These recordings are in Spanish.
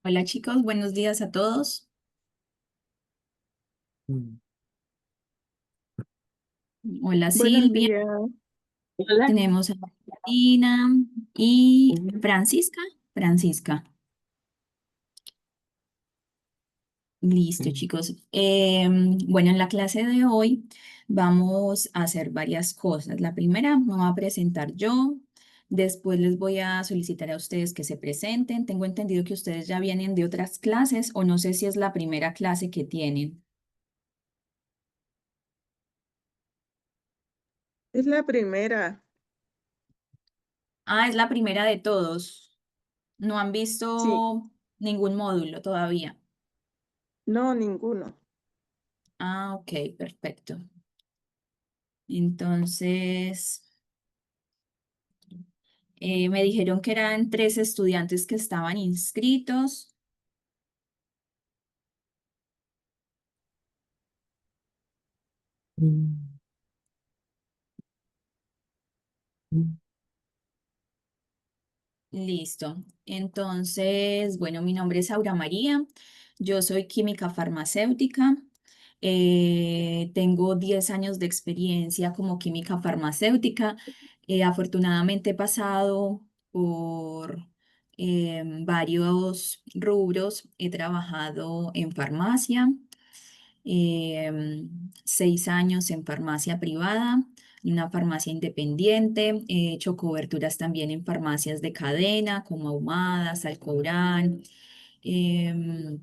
Hola chicos, buenos días a todos. Mm. Hola Buenos Silvia, días. Hola. tenemos a Martina y Ujú. Francisca. Francisca, listo Mm. chicos. Bueno, en la clase de hoy vamos a hacer varias cosas. La primera me voy a presentar yo, después les voy a solicitar a ustedes que se presenten. Tengo entendido que ustedes ya vienen de otras clases o no sé si es la primera clase que tienen. Es la primera. Ah, es la primera de todos. No han Sí, visto ningún módulo todavía. no, ninguno. Ah, ok, perfecto. Entonces, me dijeron que eran tres estudiantes que estaban inscritos. Mm. Mm. Listo. Entonces, bueno, mi nombre es Aura María. Yo soy química farmacéutica. Tengo 10 años de experiencia como química farmacéutica. Afortunadamente he pasado por varios rubros. He trabajado en farmacia, 6 años en farmacia privada, una farmacia independiente. He hecho coberturas también en farmacias de cadena como Ahumadas, Alcobrán. Em,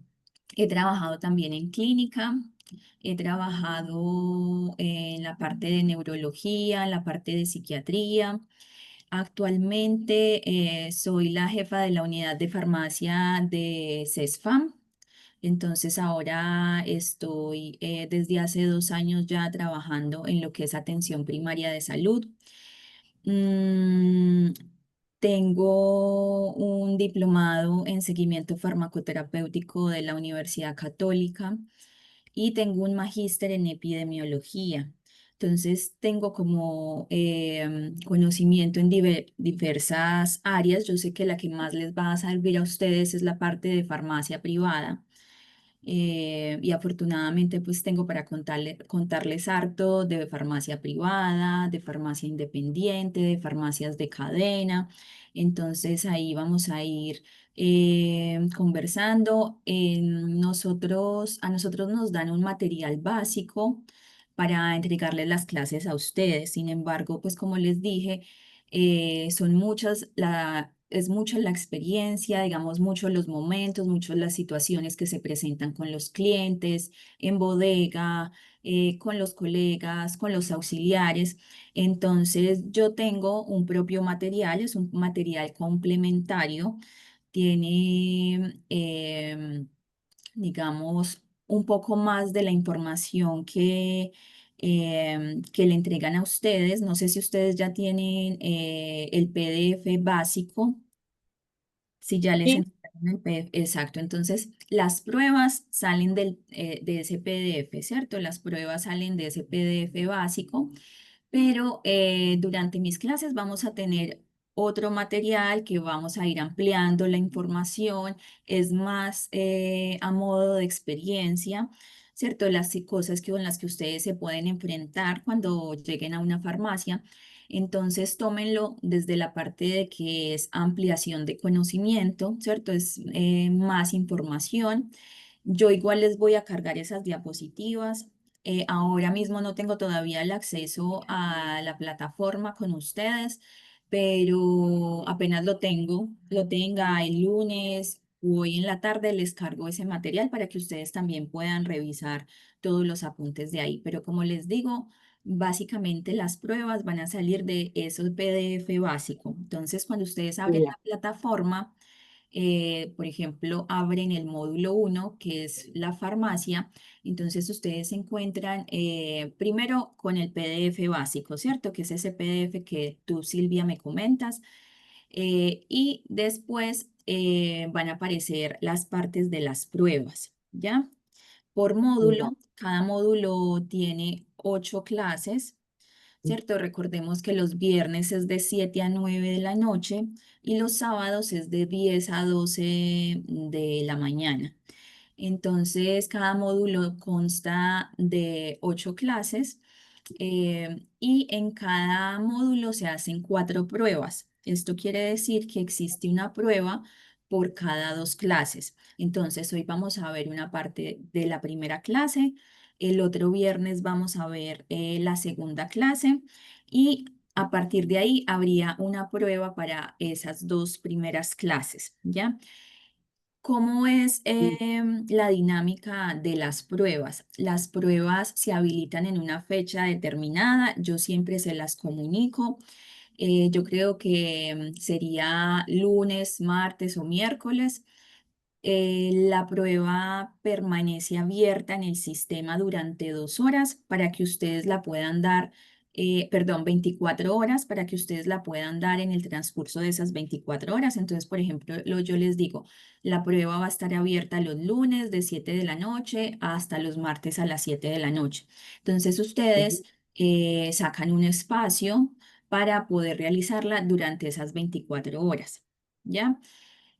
He trabajado también en clínica. He trabajado en la parte de neurología, en la parte de psiquiatría. Actualmente soy la jefa de la unidad de farmacia de CESFAM. Entonces ahora estoy desde hace 2 años ya trabajando en lo que es atención primaria de salud. Mm, Tengo un diplomado en seguimiento farmacoterapéutico de la Universidad Católica y tengo un magíster en epidemiología. Entonces tengo como conocimiento en diversas áreas. Yo sé que la que más les va a servir a ustedes es la parte de farmacia privada. Y afortunadamente pues tengo para contarles harto de farmacia privada, de farmacia independiente, de farmacias de cadena. Entonces ahí vamos a ir conversando. A nosotros nos dan un material básico para entregarles las clases a ustedes. Sin embargo, pues como les dije, es mucho la experiencia, digamos, mucho los momentos, mucho las situaciones que se presentan con los clientes, en bodega, con los colegas, con los auxiliares. Entonces, yo tengo un propio material, es un material complementario, tiene, digamos, un poco más de la información que le entregan a ustedes. No sé si ustedes ya tienen el PDF básico, si ya les Sí. entregaron el PDF. Exacto. Entonces, las pruebas salen de ese PDF, ¿cierto? Las pruebas salen de ese PDF básico, pero durante mis clases vamos a tener otro material que vamos a ir ampliando la información, es más a modo de experiencia, ¿cierto? Las cosas con las que ustedes se pueden enfrentar cuando lleguen a una farmacia. Entonces, tómenlo desde la parte de que es ampliación de conocimiento, ¿cierto? Es más información. Yo igual les voy a cargar esas diapositivas. Ahora mismo no tengo todavía el acceso a la plataforma con ustedes, pero apenas lo tenga el lunes o hoy en la tarde, les cargo ese material para que ustedes también puedan revisar todos los apuntes de ahí. Pero como les digo, básicamente las pruebas van a salir de esos PDF básico. Entonces, cuando ustedes abren Ya. la plataforma, por ejemplo, abren el módulo uno que es la farmacia. Entonces, ustedes se encuentran primero con el PDF básico, ¿cierto? Que es ese PDF que tú, Silvia, me comentas. Y después van a aparecer las partes de las pruebas, ¿ya? Por Ya. módulo, cada módulo tiene 8 clases. ¿cierto? Recordemos que los viernes es de 7 a 9 de la noche y los sábados es de 10 a 12 de la mañana. Entonces, cada módulo consta de 8 clases y en cada módulo se hacen 4 pruebas. Esto quiere decir que existe una prueba por cada 2 clases. Entonces, hoy vamos a ver una parte de la primera clase, el otro viernes vamos a ver la segunda clase y a partir de ahí habría una prueba para esas 2 primeras clases, ¿ya? ¿Cómo es la dinámica de las pruebas? Las pruebas se habilitan en una fecha determinada, yo siempre se las comunico. Yo creo que sería lunes, martes o miércoles. La prueba permanece abierta en el sistema durante 2 horas para que ustedes la puedan dar, perdón, 24 horas para que ustedes la puedan dar en el transcurso de esas 24 horas. Entonces, por ejemplo, yo les digo, la prueba va a estar abierta los lunes de 7 de la noche hasta los martes a las 7 de la noche. Entonces, ustedes sacan un espacio para poder realizarla durante esas 24 horas. ¿Ya?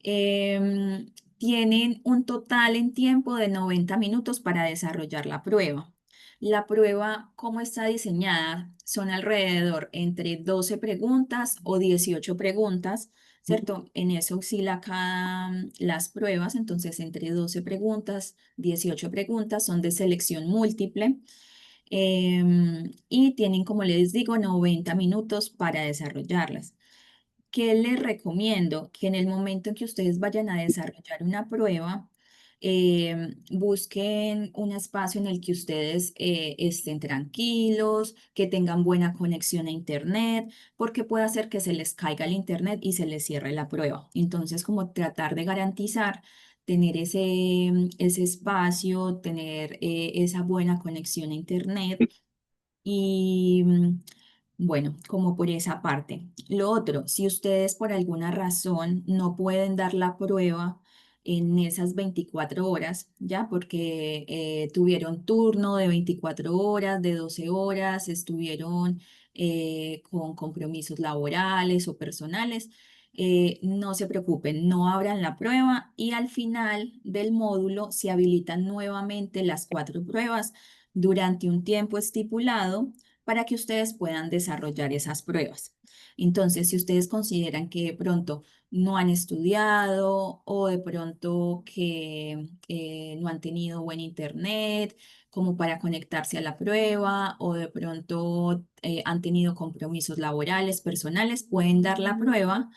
Em, Tienen un total en tiempo de 90 minutos para desarrollar la prueba. La prueba, ¿cómo está diseñada? Son alrededor entre 12 preguntas o 18 preguntas, ¿cierto? En eso oscila las pruebas, entonces entre 12 preguntas, 18 preguntas son de selección múltiple. Y tienen, como les digo, 90 minutos para desarrollarlas. ¿Qué les recomiendo? Que en el momento en que ustedes vayan a desarrollar una prueba, busquen un espacio en el que ustedes estén tranquilos, que tengan buena conexión a internet, porque puede hacer que se les caiga el internet y se les cierre la prueba. Entonces, como tratar de garantizar tener ese espacio, tener esa buena conexión a internet y bueno, como por esa parte. Lo otro, si ustedes por alguna razón no pueden dar la prueba en esas 24 horas, ¿ya? Porque tuvieron turno de 24 horas, de 12 horas, estuvieron con compromisos laborales o personales, no se preocupen, no abran la prueba y al final del módulo se habilitan nuevamente las 4 pruebas durante un tiempo estipulado para que ustedes puedan desarrollar esas pruebas. Entonces, si ustedes consideran que de pronto no han estudiado o de pronto que no han tenido buen internet como para conectarse a la prueba o de pronto han tenido compromisos laborales, personales, pueden dar la prueba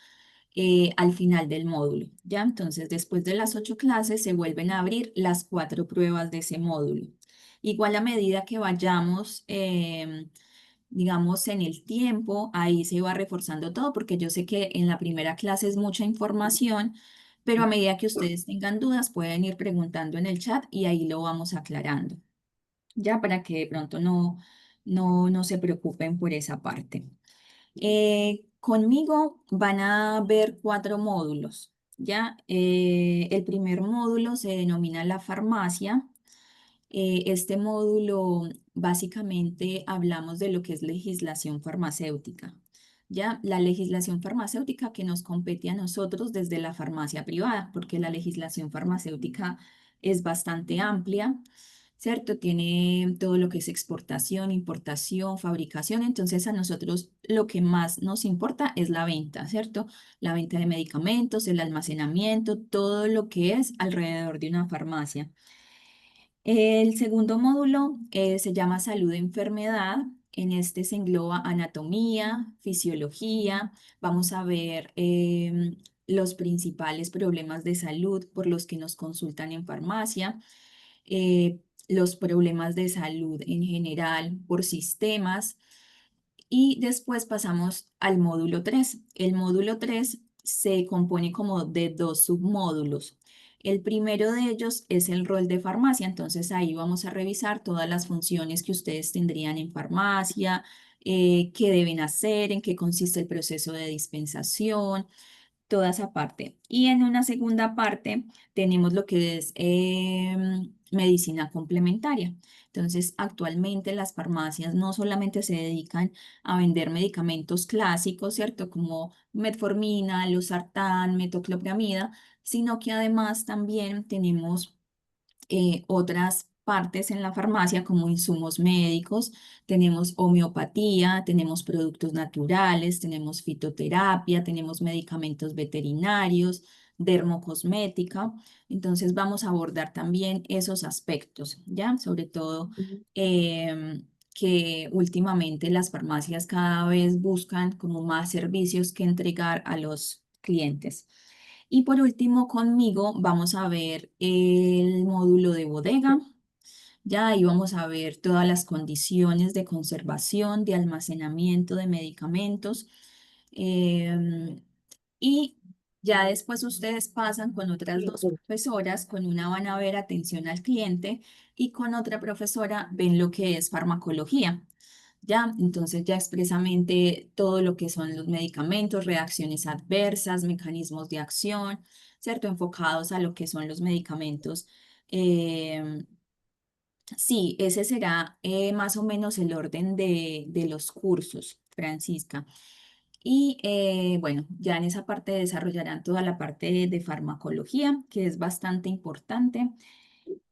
al final del módulo, ¿ya? Entonces, después de las 8 clases, se vuelven a abrir las 4 pruebas de ese módulo. Igual a medida que vayamos, digamos, en el tiempo, ahí se va reforzando todo, porque yo sé que en la primera clase es mucha información, pero a medida que ustedes tengan dudas, pueden ir preguntando en el chat y ahí lo vamos aclarando, ya para que de pronto no se preocupen por esa parte. Conmigo van a ver 4 módulos, ¿ya? El primer módulo se denomina la farmacia. Este módulo básicamente hablamos de lo que es legislación farmacéutica, ¿ya? La legislación farmacéutica que nos compete a nosotros desde la farmacia privada, porque la legislación farmacéutica es bastante amplia. ¿Cierto? Tiene todo lo que es exportación, importación, fabricación. Entonces, a nosotros lo que más nos importa es la venta, ¿cierto? La venta de medicamentos, el almacenamiento, todo lo que es alrededor de una farmacia. El segundo módulo se llama salud e enfermedad. En este se engloba anatomía, fisiología. Vamos a ver los principales problemas de salud por los que nos consultan en farmacia, los problemas de salud en general por sistemas y después pasamos al módulo 3. El módulo 3 se compone como de 2 submódulos. El primero de ellos es el rol de farmacia, entonces ahí vamos a revisar todas las funciones que ustedes tendrían en farmacia, qué deben hacer, en qué consiste el proceso de dispensación, toda esa parte. Y en una segunda parte tenemos lo que es medicina complementaria. Entonces, actualmente las farmacias no solamente se dedican a vender medicamentos clásicos, ¿cierto? Como metformina, losartán, metoclopramida, sino que además también tenemos otras partes en la farmacia como insumos médicos, tenemos homeopatía, tenemos productos naturales, tenemos fitoterapia, tenemos medicamentos veterinarios, dermocosmética. Entonces vamos a abordar también esos aspectos, ¿ya? Sobre todo que últimamente las farmacias cada vez buscan como más servicios que entregar a los clientes. Y por último, conmigo vamos a ver el módulo de bodega. Ya ahí vamos a ver todas las condiciones de conservación, de almacenamiento de medicamentos. em, y ya después ustedes pasan con otras dos profesoras, con una van a ver atención al cliente y con otra profesora ven lo que es farmacología. Ya, entonces ya expresamente todo lo que son los medicamentos, reacciones adversas, mecanismos de acción, ¿cierto? Enfocados a lo que son los medicamentos. Em, sí, ese será más o menos el orden de los cursos, Francisca. Y bueno, ya en esa parte desarrollarán toda la parte de farmacología, que es bastante importante.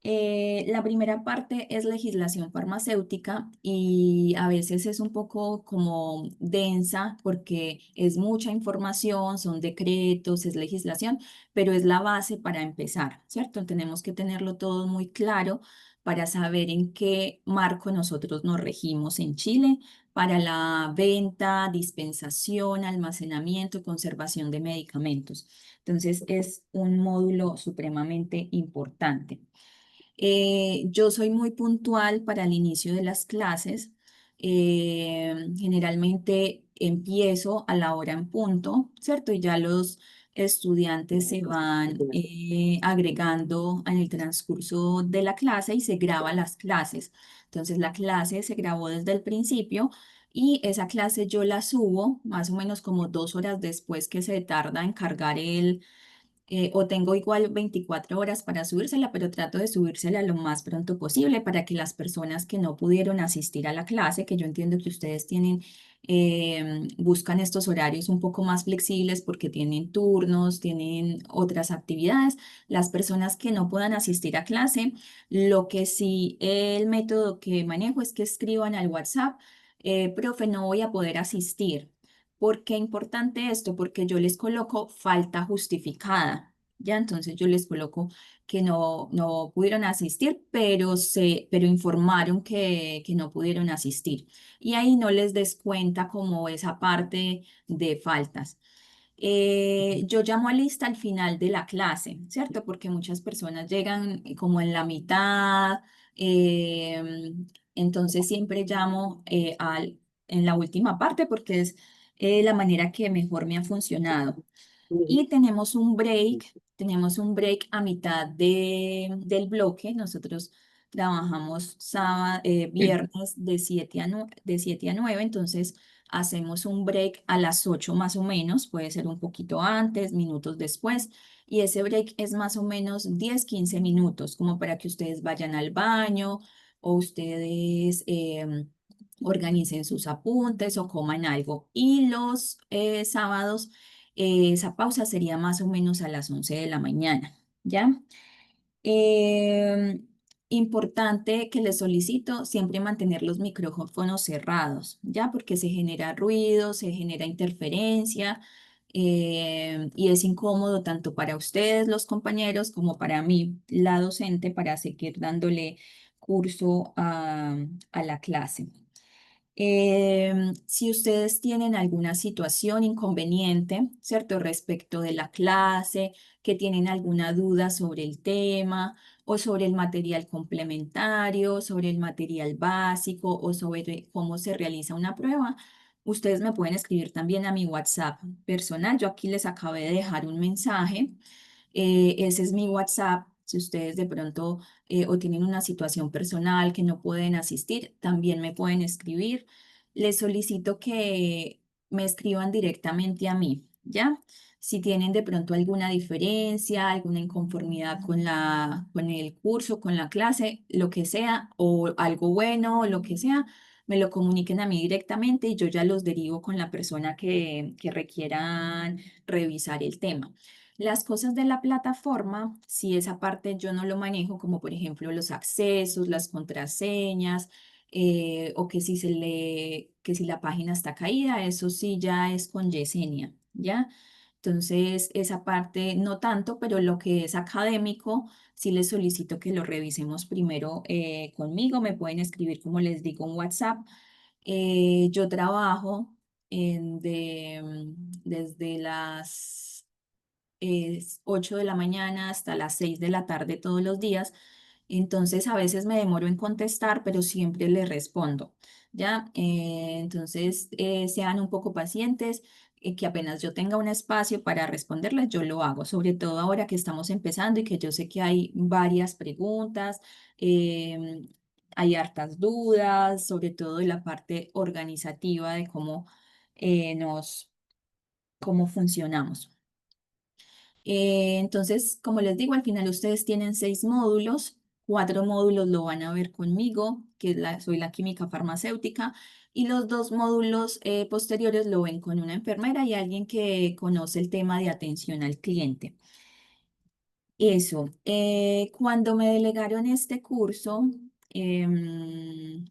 La primera parte es legislación farmacéutica y a veces es un poco como densa porque es mucha información, son decretos, es legislación, pero es la base para empezar, ¿cierto? Tenemos que tenerlo todo muy claro para saber en qué marco nosotros nos regimos en Chile para la venta, dispensación, almacenamiento, conservación de medicamentos. Entonces es un módulo supremamente importante. Yo soy muy puntual para el inicio de las clases. Generalmente empiezo a la hora en punto, ¿cierto? Y ya los estudiantes se van agregando en el transcurso de la clase y se graba las clases. Entonces la clase se grabó desde el principio y esa clase yo la subo más o menos como 2 horas después que se tarda en cargar o tengo igual 24 horas para subírsela, pero trato de subírsela lo más pronto posible para que las personas que no pudieron asistir a la clase, que yo entiendo que ustedes tienen, buscan estos horarios un poco más flexibles porque tienen turnos, tienen otras actividades. Las personas que no puedan asistir a clase, lo que sí, el método que manejo es que escriban al WhatsApp, profe, no voy a poder asistir. ¿Por qué importante esto? Porque yo les coloco falta justificada. Ya, entonces yo les coloco que no pudieron asistir, pero informaron que no pudieron asistir. Y ahí no les descuenta como esa parte de faltas. Yo llamo a lista al final de la clase, ¿cierto? Porque muchas personas llegan como en la mitad, entonces siempre llamo en la última parte porque es la manera que mejor me ha funcionado. Y tenemos un break a mitad del bloque. Nosotros trabajamos viernes de 7 a 9, entonces hacemos un break a las 8 más o menos, puede ser un poquito antes, minutos después, y ese break es más o menos 10 15 minutos, como para que ustedes vayan al baño o ustedes organicen sus apuntes o coman algo. Y los sábados esa pausa sería más o menos a las 11 de la mañana, ¿ya? Importante que les solicito siempre mantener los micrófonos cerrados, ¿ya? Porque se genera ruido, se genera interferencia y es incómodo tanto para ustedes, los compañeros, como para mí, la docente, para seguir dándole curso a la clase. Si ustedes tienen alguna situación inconveniente, ¿cierto? Respecto de la clase, que tienen alguna duda sobre el tema o sobre el material complementario, sobre el material básico o sobre cómo se realiza una prueba, ustedes me pueden escribir también a mi WhatsApp personal. Yo aquí les acabé de dejar un mensaje. Ese es mi WhatsApp. Si ustedes de pronto o tienen una situación personal que no pueden asistir, también me pueden escribir. Les solicito que me escriban directamente a mí, ¿ya? Si tienen de pronto alguna diferencia, alguna inconformidad con con el curso, con la clase, lo que sea, o algo bueno, o lo que sea, me lo comuniquen a mí directamente y yo ya los derivo con la persona que requieran revisar el tema. Las cosas de la plataforma, si esa parte yo no lo manejo, como por ejemplo los accesos, las contraseñas, o que si que si la página está caída, eso sí ya es con Yesenia, ¿ya? Entonces, esa parte no tanto, pero lo que es académico, sí les solicito que lo revisemos primero conmigo. Me pueden escribir, como les digo, en WhatsApp. Yo trabajo desde las 8 de la mañana hasta las 6 de la tarde todos los días. Entonces a veces me demoro en contestar, pero siempre le respondo, ¿ya? Entonces sean un poco pacientes, que apenas yo tenga un espacio para responderles, yo lo hago, sobre todo ahora que estamos empezando y que yo sé que hay varias preguntas, em, hay hartas dudas, sobre todo de la parte organizativa de cómo cómo funcionamos. Entonces, como les digo, al final ustedes tienen 6 módulos, 4 módulos lo van a ver conmigo, que soy la química farmacéutica, y los 2 módulos posteriores lo ven con una enfermera y alguien que conoce el tema de atención al cliente. Eso, cuando me delegaron este curso, em,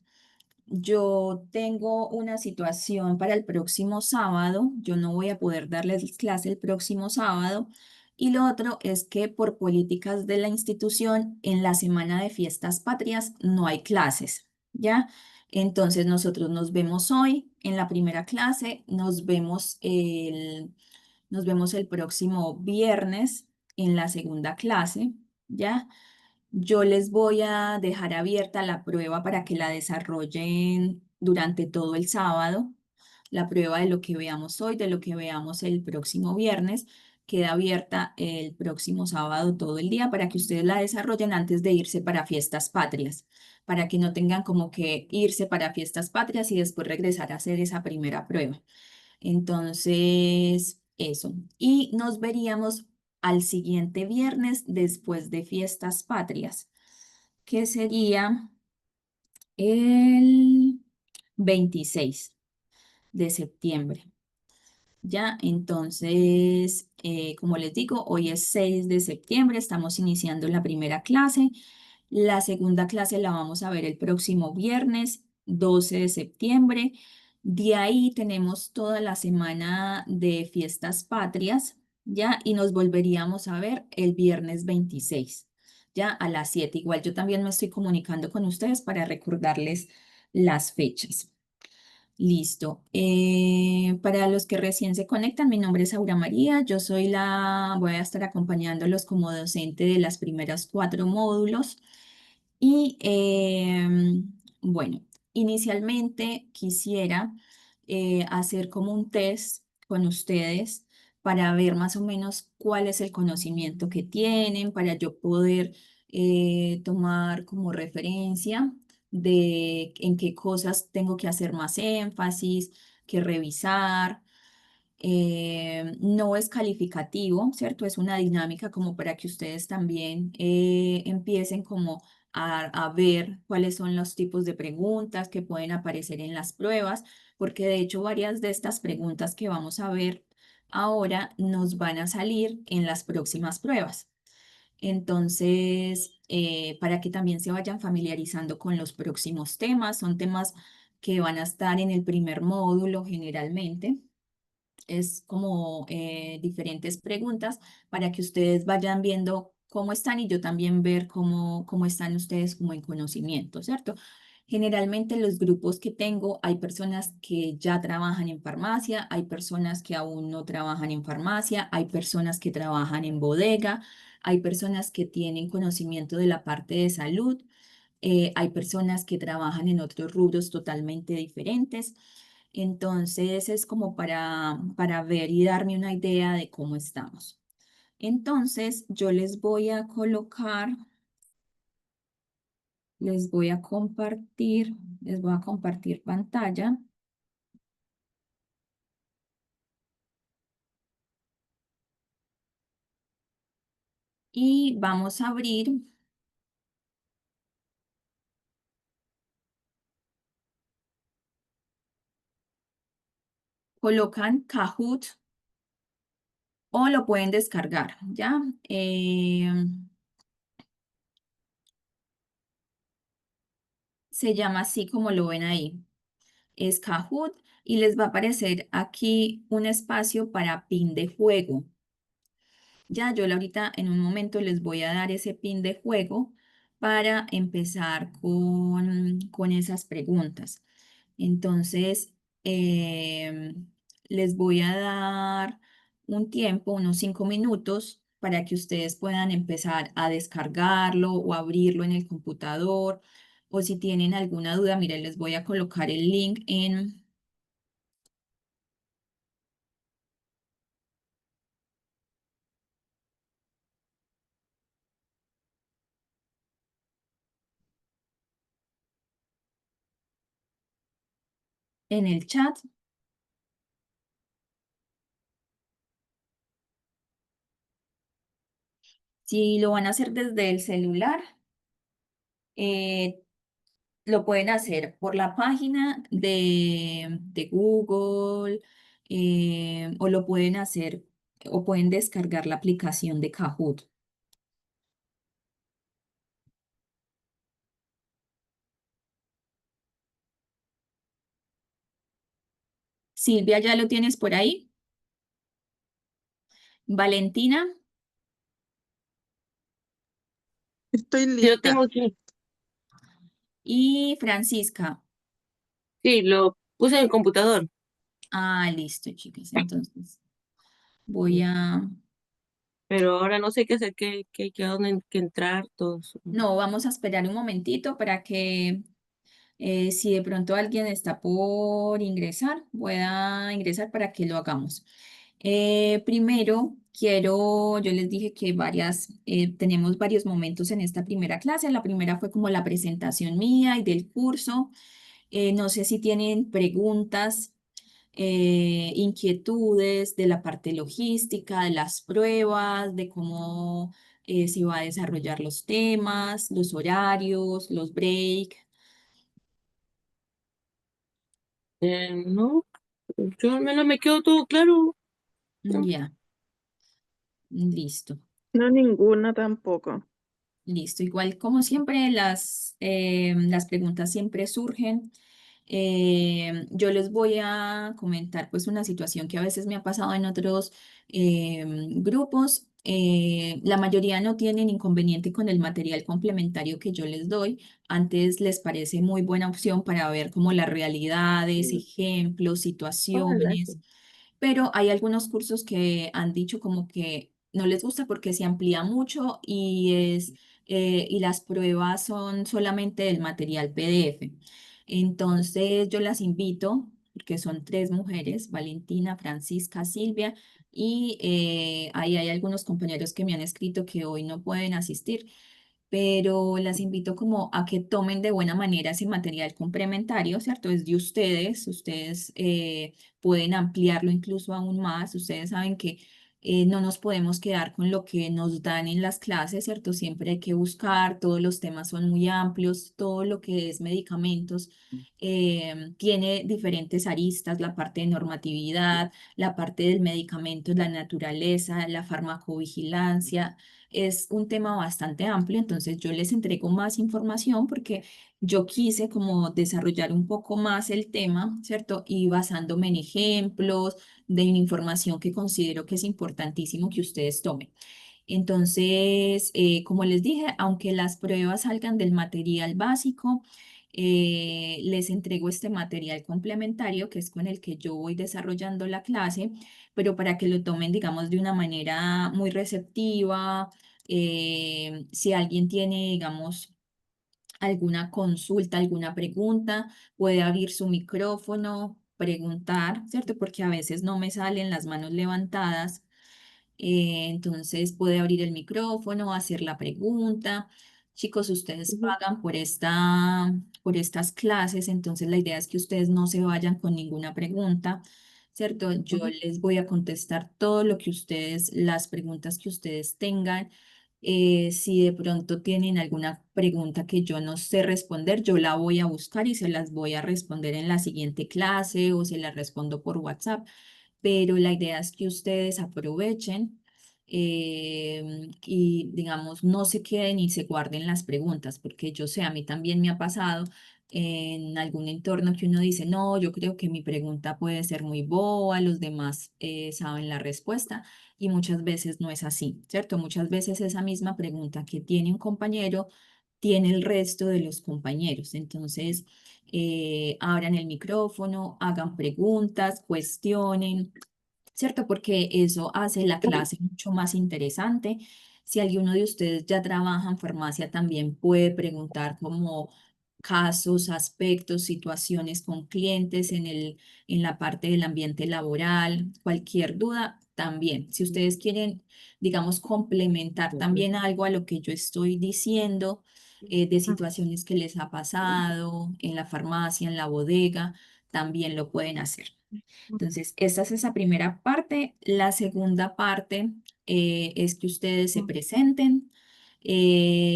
yo tengo una situación para el próximo sábado. Yo no voy a poder darles clase el próximo sábado. Y lo otro es que por políticas de la institución, en la semana de fiestas patrias no hay clases, ¿ya? Entonces nosotros nos vemos hoy en la primera clase, nos vemos el próximo viernes en la segunda clase, ¿ya? Yo les voy a dejar abierta la prueba para que la desarrollen durante todo el sábado. La prueba de lo que veamos hoy, de lo que veamos el próximo viernes, queda abierta el próximo sábado todo el día para que ustedes la desarrollen antes de irse para fiestas patrias, para que no tengan como que irse para fiestas patrias y después regresar a hacer esa primera prueba. Entonces, eso. Y nos veríamos al siguiente viernes después de fiestas patrias, que sería el 26 de septiembre. Ya, entonces, como les digo, hoy es 6 de septiembre, estamos iniciando la primera clase. La segunda clase la vamos a ver el próximo viernes, 12 de septiembre. De ahí tenemos toda la semana de fiestas patrias, ¿ya? Y nos volveríamos a ver el viernes 26, ¿ya? A las 7. Igual yo también me estoy comunicando con ustedes para recordarles las fechas. Listo. Para los que recién se conectan, mi nombre es Aura María. Voy a estar acompañándolos como docente de las primeras 4 módulos. Y bueno, inicialmente quisiera hacer como un test con ustedes para ver más o menos cuál es el conocimiento que tienen, para yo poder tomar como referencia de en qué cosas tengo que hacer más énfasis, que revisar. No es calificativo, ¿cierto? Es una dinámica como para que ustedes también empiecen como a ver cuáles son los tipos de preguntas que pueden aparecer en las pruebas, porque de hecho varias de estas preguntas que vamos a ver ahora nos van a salir en las próximas pruebas. Entonces, para que también se vayan familiarizando con los próximos temas, son temas que van a estar en el primer módulo generalmente. Es como diferentes preguntas para que ustedes vayan viendo cómo están y yo también ver cómo están ustedes como en conocimiento, ¿cierto? Generalmente los grupos que tengo, hay personas que ya trabajan en farmacia, hay personas que aún no trabajan en farmacia, hay personas que trabajan en bodega, hay personas que tienen conocimiento de la parte de salud, hay personas que trabajan en otros rubros totalmente diferentes. Entonces es como para ver y darme una idea de cómo estamos. Entonces yo les voy a colocar, les voy a compartir pantalla. 。y vamos a abrir, colocan Kahoot o lo pueden descargar, ¿ya? Se llama así como lo ven ahí, es Kahoot y les va a aparecer aquí un espacio para pin de juego. Ya, yo ahorita en un momento les voy a dar ese pin de juego para empezar con esas preguntas. Entonces, les voy a dar un tiempo, unos 5 minutos, para que ustedes puedan empezar a descargarlo o abrirlo en el computador. O si tienen alguna duda, miren, les voy a colocar el link en el chat. Si lo van a hacer desde el celular, eh, lo pueden hacer por la página de Google, o lo pueden hacer o pueden descargar la aplicación de Kahoot. Silvia, ¿ya lo tienes por ahí? Valentina Estoy Yo lo lista. tengo aquí. y Francisca. Sí, lo puse en el computador. Ah, listo, chicas. Entonces voy a... Pero ahora no sé qué hacer, a dónde que entrar, todo eso. No, vamos a esperar un momentito para que si de pronto alguien está por ingresar, pueda ingresar para que lo hagamos. Primero, yo les dije que tenemos varios momentos en esta primera clase. La primera fue como la presentación mía y del curso. No sé si tienen preguntas, inquietudes de la parte logística, de las pruebas, de cómo se va a desarrollar los temas, los horarios, los breaks. No, yo al menos me quedó todo claro. ¿No? Ya, listo. No, ninguna tampoco. Listo, igual como siempre, las preguntas siempre surgen. Yo les voy a comentar pues una situación que a veces me ha pasado en otros grupos. La mayoría no tienen inconveniente con el material complementario que yo les doy. Antes les parece muy buena opción para ver como las realidades, ejemplos, Ojalá situaciones, sí. pero hay algunos cursos que han dicho como que no les gusta porque se amplía mucho y las pruebas son solamente del material PDF. Entonces yo las invito, porque son 3 mujeres, Valentina, Francisca, Silvia, y ahí hay algunos compañeros que me han escrito que hoy no pueden asistir, pero las invito como a que tomen de buena manera ese material complementario, ¿cierto? Es de ustedes pueden ampliarlo incluso aún más, ustedes saben que no nos podemos quedar con lo que nos dan en las clases, ¿cierto? Siempre hay que buscar, todos los temas son muy amplios, todo lo que es medicamentos tiene diferentes aristas, la parte de normatividad, la parte del medicamento, la naturaleza, la farmacovigilancia. Es un tema bastante amplio, entonces yo les entrego más información porque yo quise como desarrollar un poco más el tema, ¿cierto? Y basándome en ejemplos de una información que considero que es importantísimo que ustedes tomen. Entonces, como les dije, aunque las pruebas salgan del material básico, les entrego este material complementario que es con el que yo voy desarrollando la clase, pero para que lo tomen, digamos, de una manera muy receptiva. Si alguien tiene, digamos, alguna consulta, alguna pregunta, puede abrir su micrófono, preguntar, ¿cierto? Porque a veces no me salen las manos levantadas. Entonces puede abrir el micrófono, hacer la pregunta. Chicos, ustedes Ujú, pagan por estas clases, entonces la idea es que ustedes no se vayan con ninguna pregunta, ¿cierto? Yo ujú. les voy a contestar todo lo que ustedes, las preguntas que ustedes tengan. Si de pronto tienen alguna pregunta que yo no sé responder, yo la voy a buscar y se las voy a responder en la siguiente clase o se las respondo por WhatsApp, pero la idea es que ustedes aprovechen y, digamos, no se queden y se guarden las preguntas, porque yo sé, a mí también me ha pasado en algún entorno que uno dice, no, yo creo que mi pregunta puede ser muy boba, los demás saben la respuesta y muchas veces no es así, ¿cierto? Muchas veces esa misma pregunta que tiene un compañero tiene el resto de los compañeros. Entonces, abran el micrófono, hagan preguntas, cuestionen, ¿cierto? Porque eso hace la clase mucho más interesante. Si alguno de ustedes ya trabaja en farmacia, también puede preguntar como casos, aspectos, situaciones con clientes en la parte del ambiente laboral, cualquier duda también. Si ustedes quieren, digamos, complementar también algo a lo que yo estoy diciendo, de situaciones que les ha pasado en la farmacia, en la bodega, también lo pueden hacer. Entonces, esta es esa primera parte. La segunda parte es que ustedes se presenten.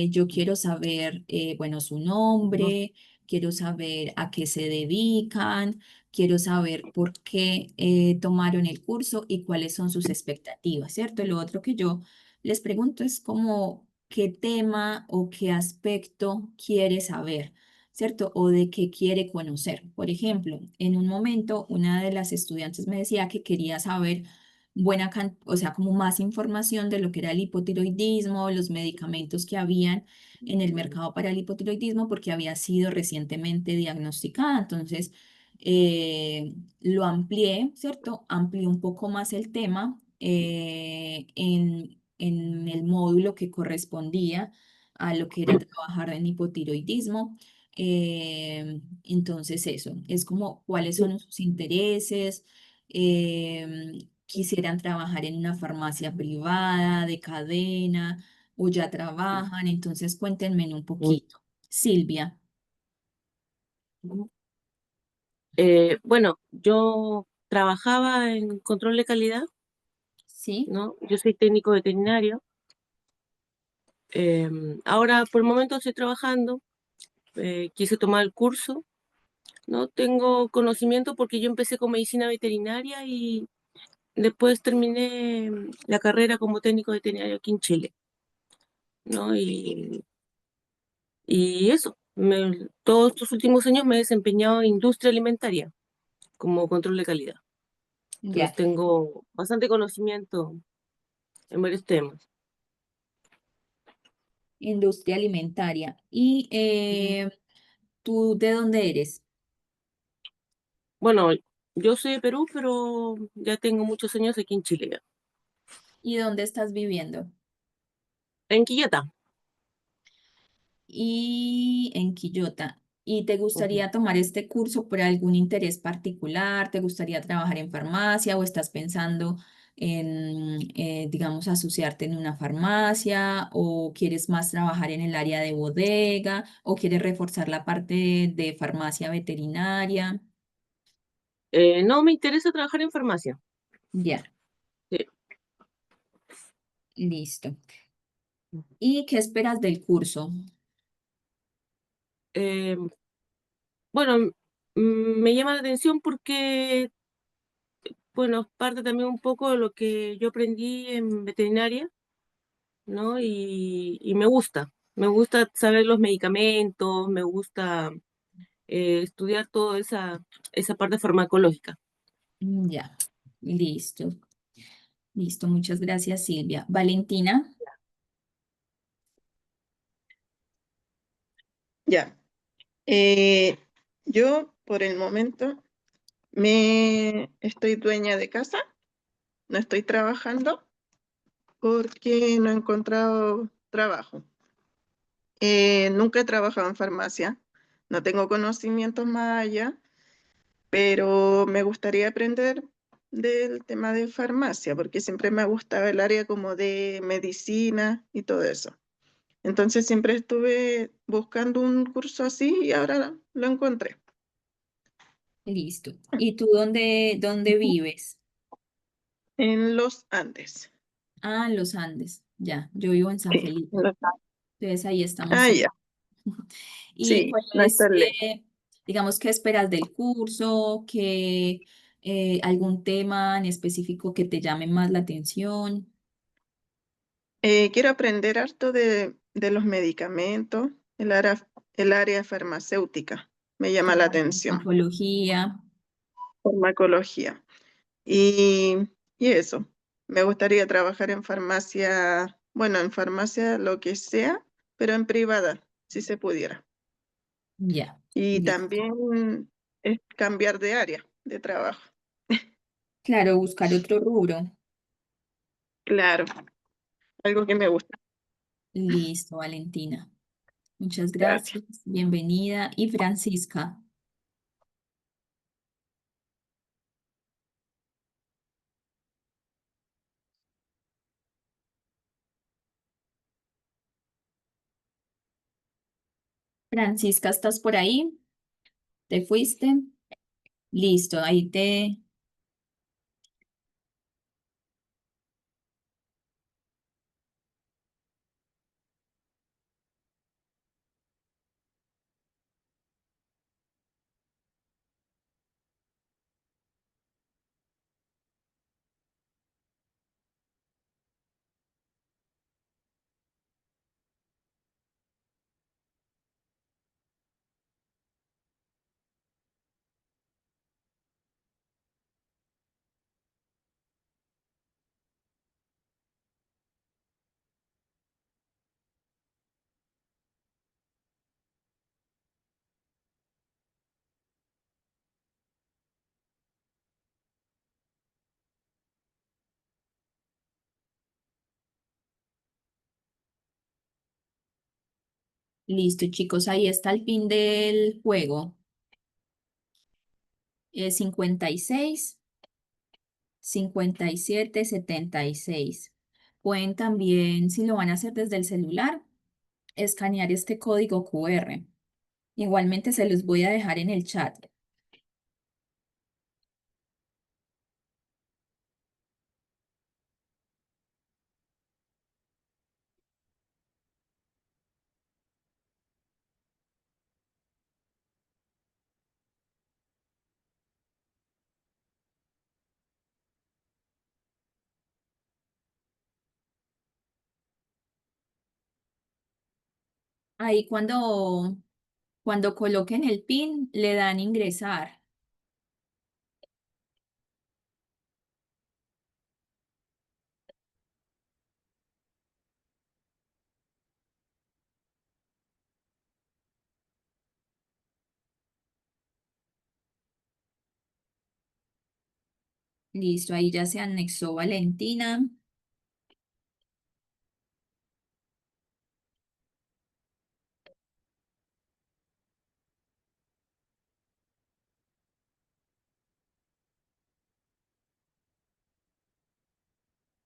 Yo quiero saber, bueno, su nombre, quiero saber a qué se dedican, quiero saber por qué tomaron el curso y cuáles son sus expectativas, ¿cierto? Lo otro que yo les pregunto es como qué tema o qué aspecto quiere saber. ¿Cierto? O de qué quiere conocer. Por ejemplo, en un momento una de las estudiantes me decía que quería saber o sea, como más información de lo que era el hipotiroidismo, los medicamentos que habían en el mercado para el hipotiroidismo, porque había sido recientemente diagnosticada. Entonces, lo amplié, ¿cierto? Amplié un poco más el tema en el módulo que correspondía a lo que era trabajar en hipotiroidismo. Entonces eso, es como cuáles son sus intereses, quisieran trabajar en una farmacia privada, de cadena, o ya trabajan, entonces cuéntenme un poquito. Silvia, Bueno, yo trabajaba en control de calidad, ¿sí? ¿no? Yo soy técnico veterinario. Ahora, por el momento, estoy trabajando. Quise tomar el curso, ¿no? Tengo conocimiento porque yo empecé con medicina veterinaria y después terminé la carrera como técnico veterinario aquí en Chile, ¿no? Y eso, todos estos últimos años me he desempeñado en industria alimentaria como control de calidad. Entonces Ya, tengo bastante conocimiento en varios temas. industria alimentaria. ¿Y tú de dónde eres? Bueno, yo soy de Perú, pero ya tengo muchos años aquí en Chile, ya. ¿Y dónde estás viviendo? En Quillota. Y en Quillota. ¿Y te Ujú. gustaría tomar este curso por algún interés particular? ¿Te gustaría trabajar en farmacia o estás pensando en, digamos, asociarte en una farmacia o quieres más trabajar en el área de bodega o quieres reforzar la parte de farmacia veterinaria? No me interesa trabajar en farmacia. Ya, Sí. listo. ¿Y qué esperas del curso? Eh, bueno, me llama la atención porque, bueno, parte también un poco de lo que yo aprendí en veterinaria, ¿no? Y me gusta. Me gusta saber los medicamentos, me gusta estudiar toda esa parte farmacológica. Ya, listo. Listo, muchas gracias, Silvia. Valentina. Ya. Eh, yo por el momento me estoy dueña de casa, no estoy trabajando porque no he encontrado trabajo. Nunca he trabajado en farmacia, no tengo conocimientos más allá, pero me gustaría aprender del tema de farmacia porque siempre me ha gustado el área como de medicina y todo eso. Entonces siempre estuve buscando un curso así y ahora lo encontré. Listo. ¿Y tú dónde vives? En los Andes. Ah, en los Andes. Ya, yo vivo en San Sí, Felipe, no- entonces ahí estamos Ah, cerca. ya, ¿Y sí, cuál no es, está lejos. digamos, qué esperas del curso? ¿Qué, algún tema en específico que te llame más la atención? Quiero aprender harto de los medicamentos, el área farmacéutica. Me llama la Claro, atención. oncología. Farmacología. Y, y eso, me gustaría trabajar en farmacia, bueno, en farmacia lo que sea, pero en privada, si se pudiera. Ya, Y listo. también es cambiar de área de trabajo. Claro, buscar otro rubro. Claro, algo que me gusta. Listo, Valentina. Muchas Gracias. gracias. Bienvenida. Y Francisca. Francisca, ¿estás por ahí? ¿Te fuiste? Listo, ahí te... Listo, chicos, ahí está el pin del juego. 56, 57, 76. Pueden también, si lo van a hacer desde el celular, escanear este código QR. Igualmente se los voy a dejar en el chat. Ahí cuando coloquen el pin, le dan ingresar. Listo, ahí ya se anexó Valentina.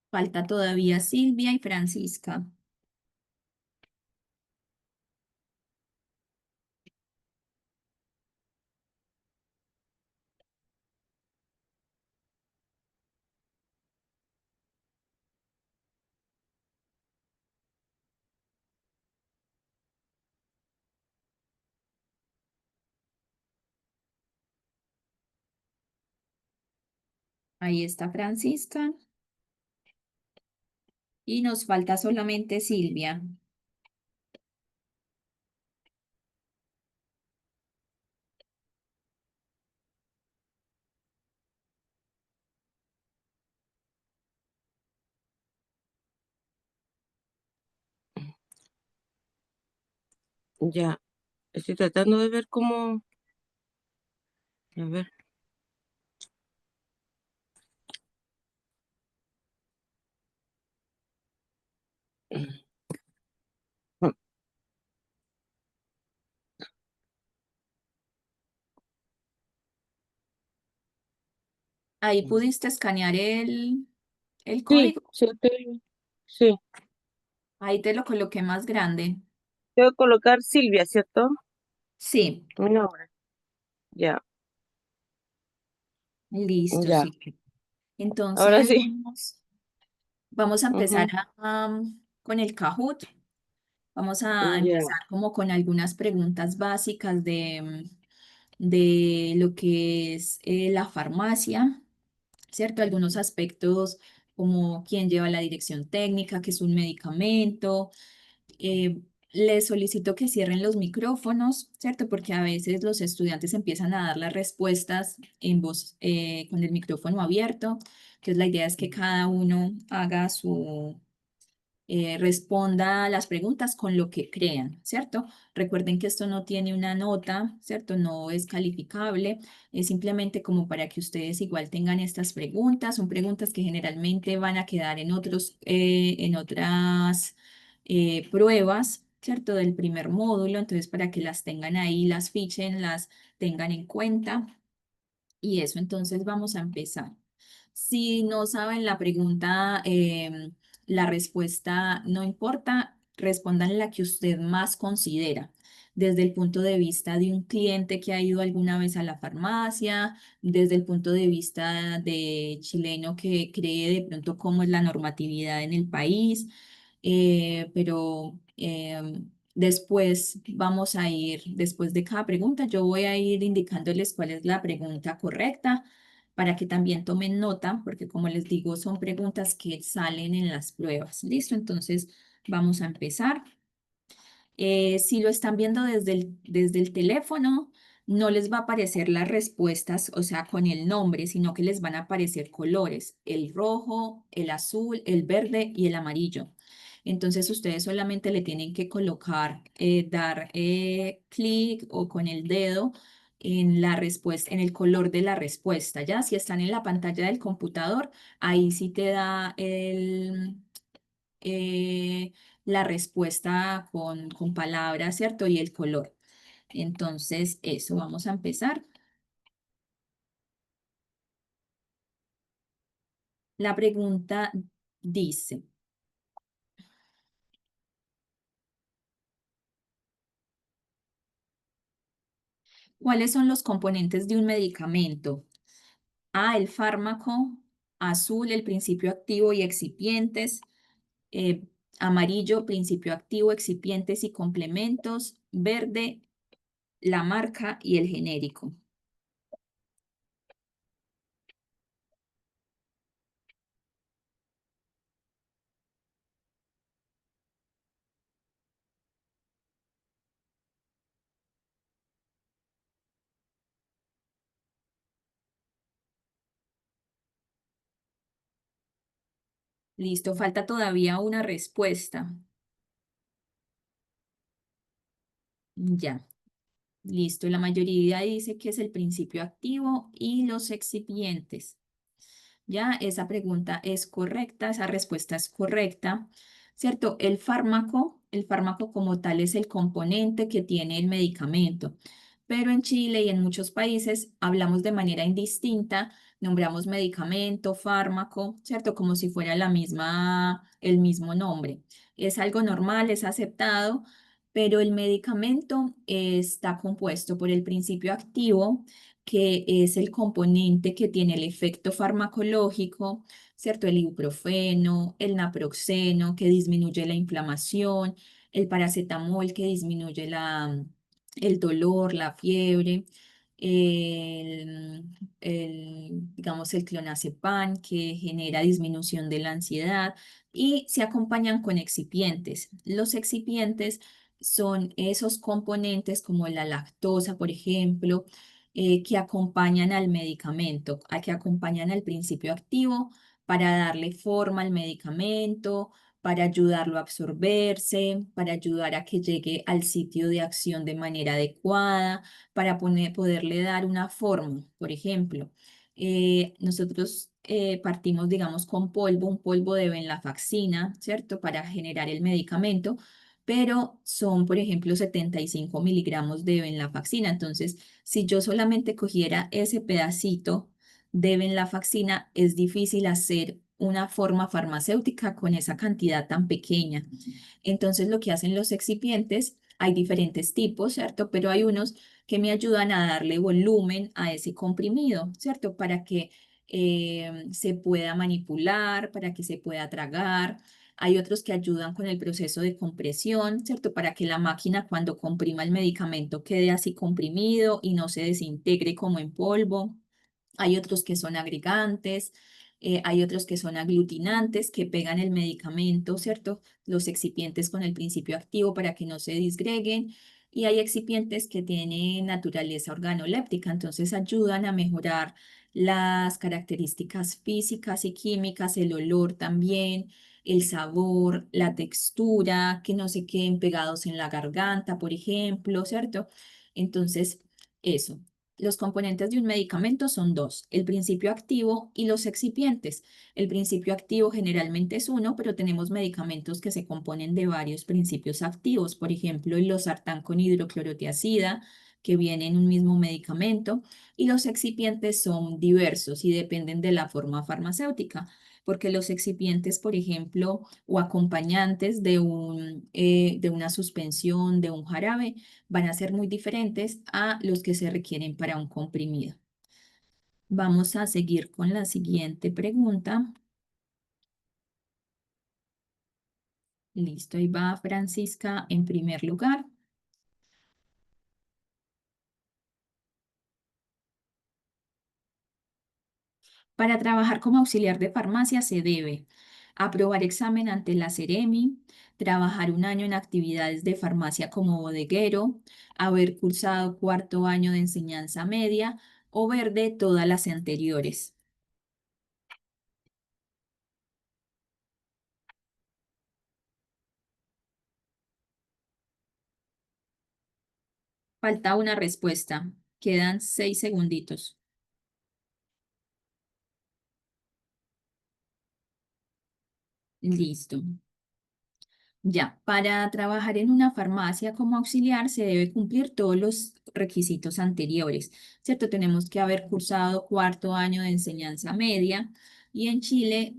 Falta todavía Silvia y Francisca. Ahí está Francisca. Y nos falta solamente Silvia. Ya, estoy tratando de ver cómo, a ver, Ahí pudiste escanear el sí, código. sí, sí, Ahí te lo coloqué más grande. tengo que colocar Silvia, ¿cierto? Sí, Mi nombre. Ya, listo, ya, sí. ahora Entonces sí. vamos a empezar Ujú. con el Kahoot. Vamos a Ya. empezar como con algunas preguntas básicas de lo que es la farmacia, ¿cierto? Algunos aspectos como quién lleva la dirección técnica, qué es un medicamento. Eh, Les solicito que cierren los micrófonos, ¿cierto? Porque a veces los estudiantes empiezan a dar las respuestas en voz, con el micrófono abierto. Entonces la idea es que cada uno haga responda a las preguntas con lo que crean, ¿cierto? Recuerden que esto no tiene una nota, ¿cierto? No es calificable, es simplemente como para que ustedes igual tengan estas preguntas. Son preguntas que generalmente van a quedar en otras pruebas, ¿cierto? Del primer módulo, entonces para que las tengan ahí, las fichen, las tengan en cuenta. Y eso, entonces vamos a empezar. Si no saben la pregunta, la respuesta no importa, respondan la que usted más considera. Desde el punto de vista de un cliente que ha ido alguna vez a la farmacia, desde el punto de vista de chileno que cree de pronto cómo es la normatividad en el país, pero después vamos a ir, después de cada pregunta, yo voy a ir indicándoles cuál es la pregunta correcta para que también tomen nota, porque como les digo, son preguntas que salen en las pruebas. ¿Listo? Entonces, vamos a empezar. Si lo están viendo desde el teléfono, no les va a aparecer las respuestas, o sea, con el nombre, sino que les van a aparecer colores, el rojo, el azul, el verde y el amarillo. Entonces, ustedes solamente le tienen que colocar, dar clic o con el dedo en la respuesta, en el color de la respuesta, ¿ya? Si están en la pantalla del computador, ahí sí te da eh, la respuesta con palabras, ¿cierto? Y el color. Entonces, eso, vamos a empezar. La pregunta dice, ¿cuáles son los componentes de un medicamento? A, el fármaco; azul, el principio activo y excipientes; eh, amarillo, principio activo, excipientes y complementos; verde, la marca y el genérico. Listo, falta todavía una respuesta. Ya. Listo, la mayoría dice que es el principio activo y los excipientes. Ya, esa pregunta es correcta, esa respuesta es correcta, ¿cierto? El fármaco como tal es el componente que tiene el medicamento, pero en Chile y en muchos países hablamos de manera indistinta, nombramos medicamento, fármaco, ¿cierto? Como si fuera el mismo nombre. Es algo normal, es aceptado, pero el medicamento está compuesto por el principio activo, que es el componente que tiene el efecto farmacológico, ¿cierto? El ibuprofeno, el naproxeno, que disminuye la inflamación; el paracetamol, que disminuye el dolor, la fiebre; digamos, el clonazepam, que genera disminución de la ansiedad, y se acompañan con excipientes. Los excipientes son esos componentes como la lactosa, por ejemplo, que acompañan al medicamento, que acompañan al principio activo para darle forma al medicamento, para ayudarlo a absorberse, para ayudar a que llegue al sitio de acción de manera adecuada, para poderle dar una forma. Por ejemplo, nosotros partimos, digamos, con polvo, un polvo de venlafaxina, ¿cierto? Para generar el medicamento, pero son, por ejemplo, 75 miligramos de venlafaxina. Entonces, si yo solamente cogiera ese pedacito de venlafaxina, es difícil hacer una forma farmacéutica con esa cantidad tan pequeña. Entonces, lo que hacen los excipientes, hay diferentes tipos, ¿cierto? Pero hay unos que me ayudan a darle volumen a ese comprimido, ¿cierto? Para que se pueda manipular, para que se pueda tragar. Hay otros que ayudan con el proceso de compresión, ¿cierto? Para que la máquina cuando comprima el medicamento quede así comprimido y no se desintegre como en polvo. Hay otros que son agregantes, hay otros que son aglutinantes que pegan el medicamento, ¿cierto? Los excipientes con el principio activo para que no se disgreguen. Y hay excipientes que tienen naturaleza organoléptica, entonces ayudan a mejorar las características físicas y químicas, el olor también, el sabor, la textura, que no se queden pegados en la garganta, por ejemplo, ¿cierto? Entonces, eso. Los componentes de un medicamento son dos, el principio activo y los excipientes. El principio activo generalmente es uno, pero tenemos medicamentos que se componen de varios principios activos. Por ejemplo, el losartán con hidroclorotiazida, que viene en un mismo medicamento, y los excipientes son diversos y dependen de la forma farmacéutica, porque los excipientes, por ejemplo, o acompañantes de una suspensión, de un jarabe, van a ser muy diferentes a los que se requieren para un comprimido. Vamos a seguir con la siguiente pregunta. Listo, ahí va Francisca en primer lugar. Para trabajar como auxiliar de farmacia se debe aprobar examen ante la Seremi, trabajar un año en actividades de farmacia como bodeguero, haber cursado cuarto año de enseñanza media o verde todas las anteriores. Falta una respuesta. Quedan 6 segunditos. Listo. Ya, para trabajar en una farmacia como auxiliar se debe cumplir todos los requisitos anteriores, ¿cierto? Tenemos que haber cursado cuarto año de enseñanza media y en Chile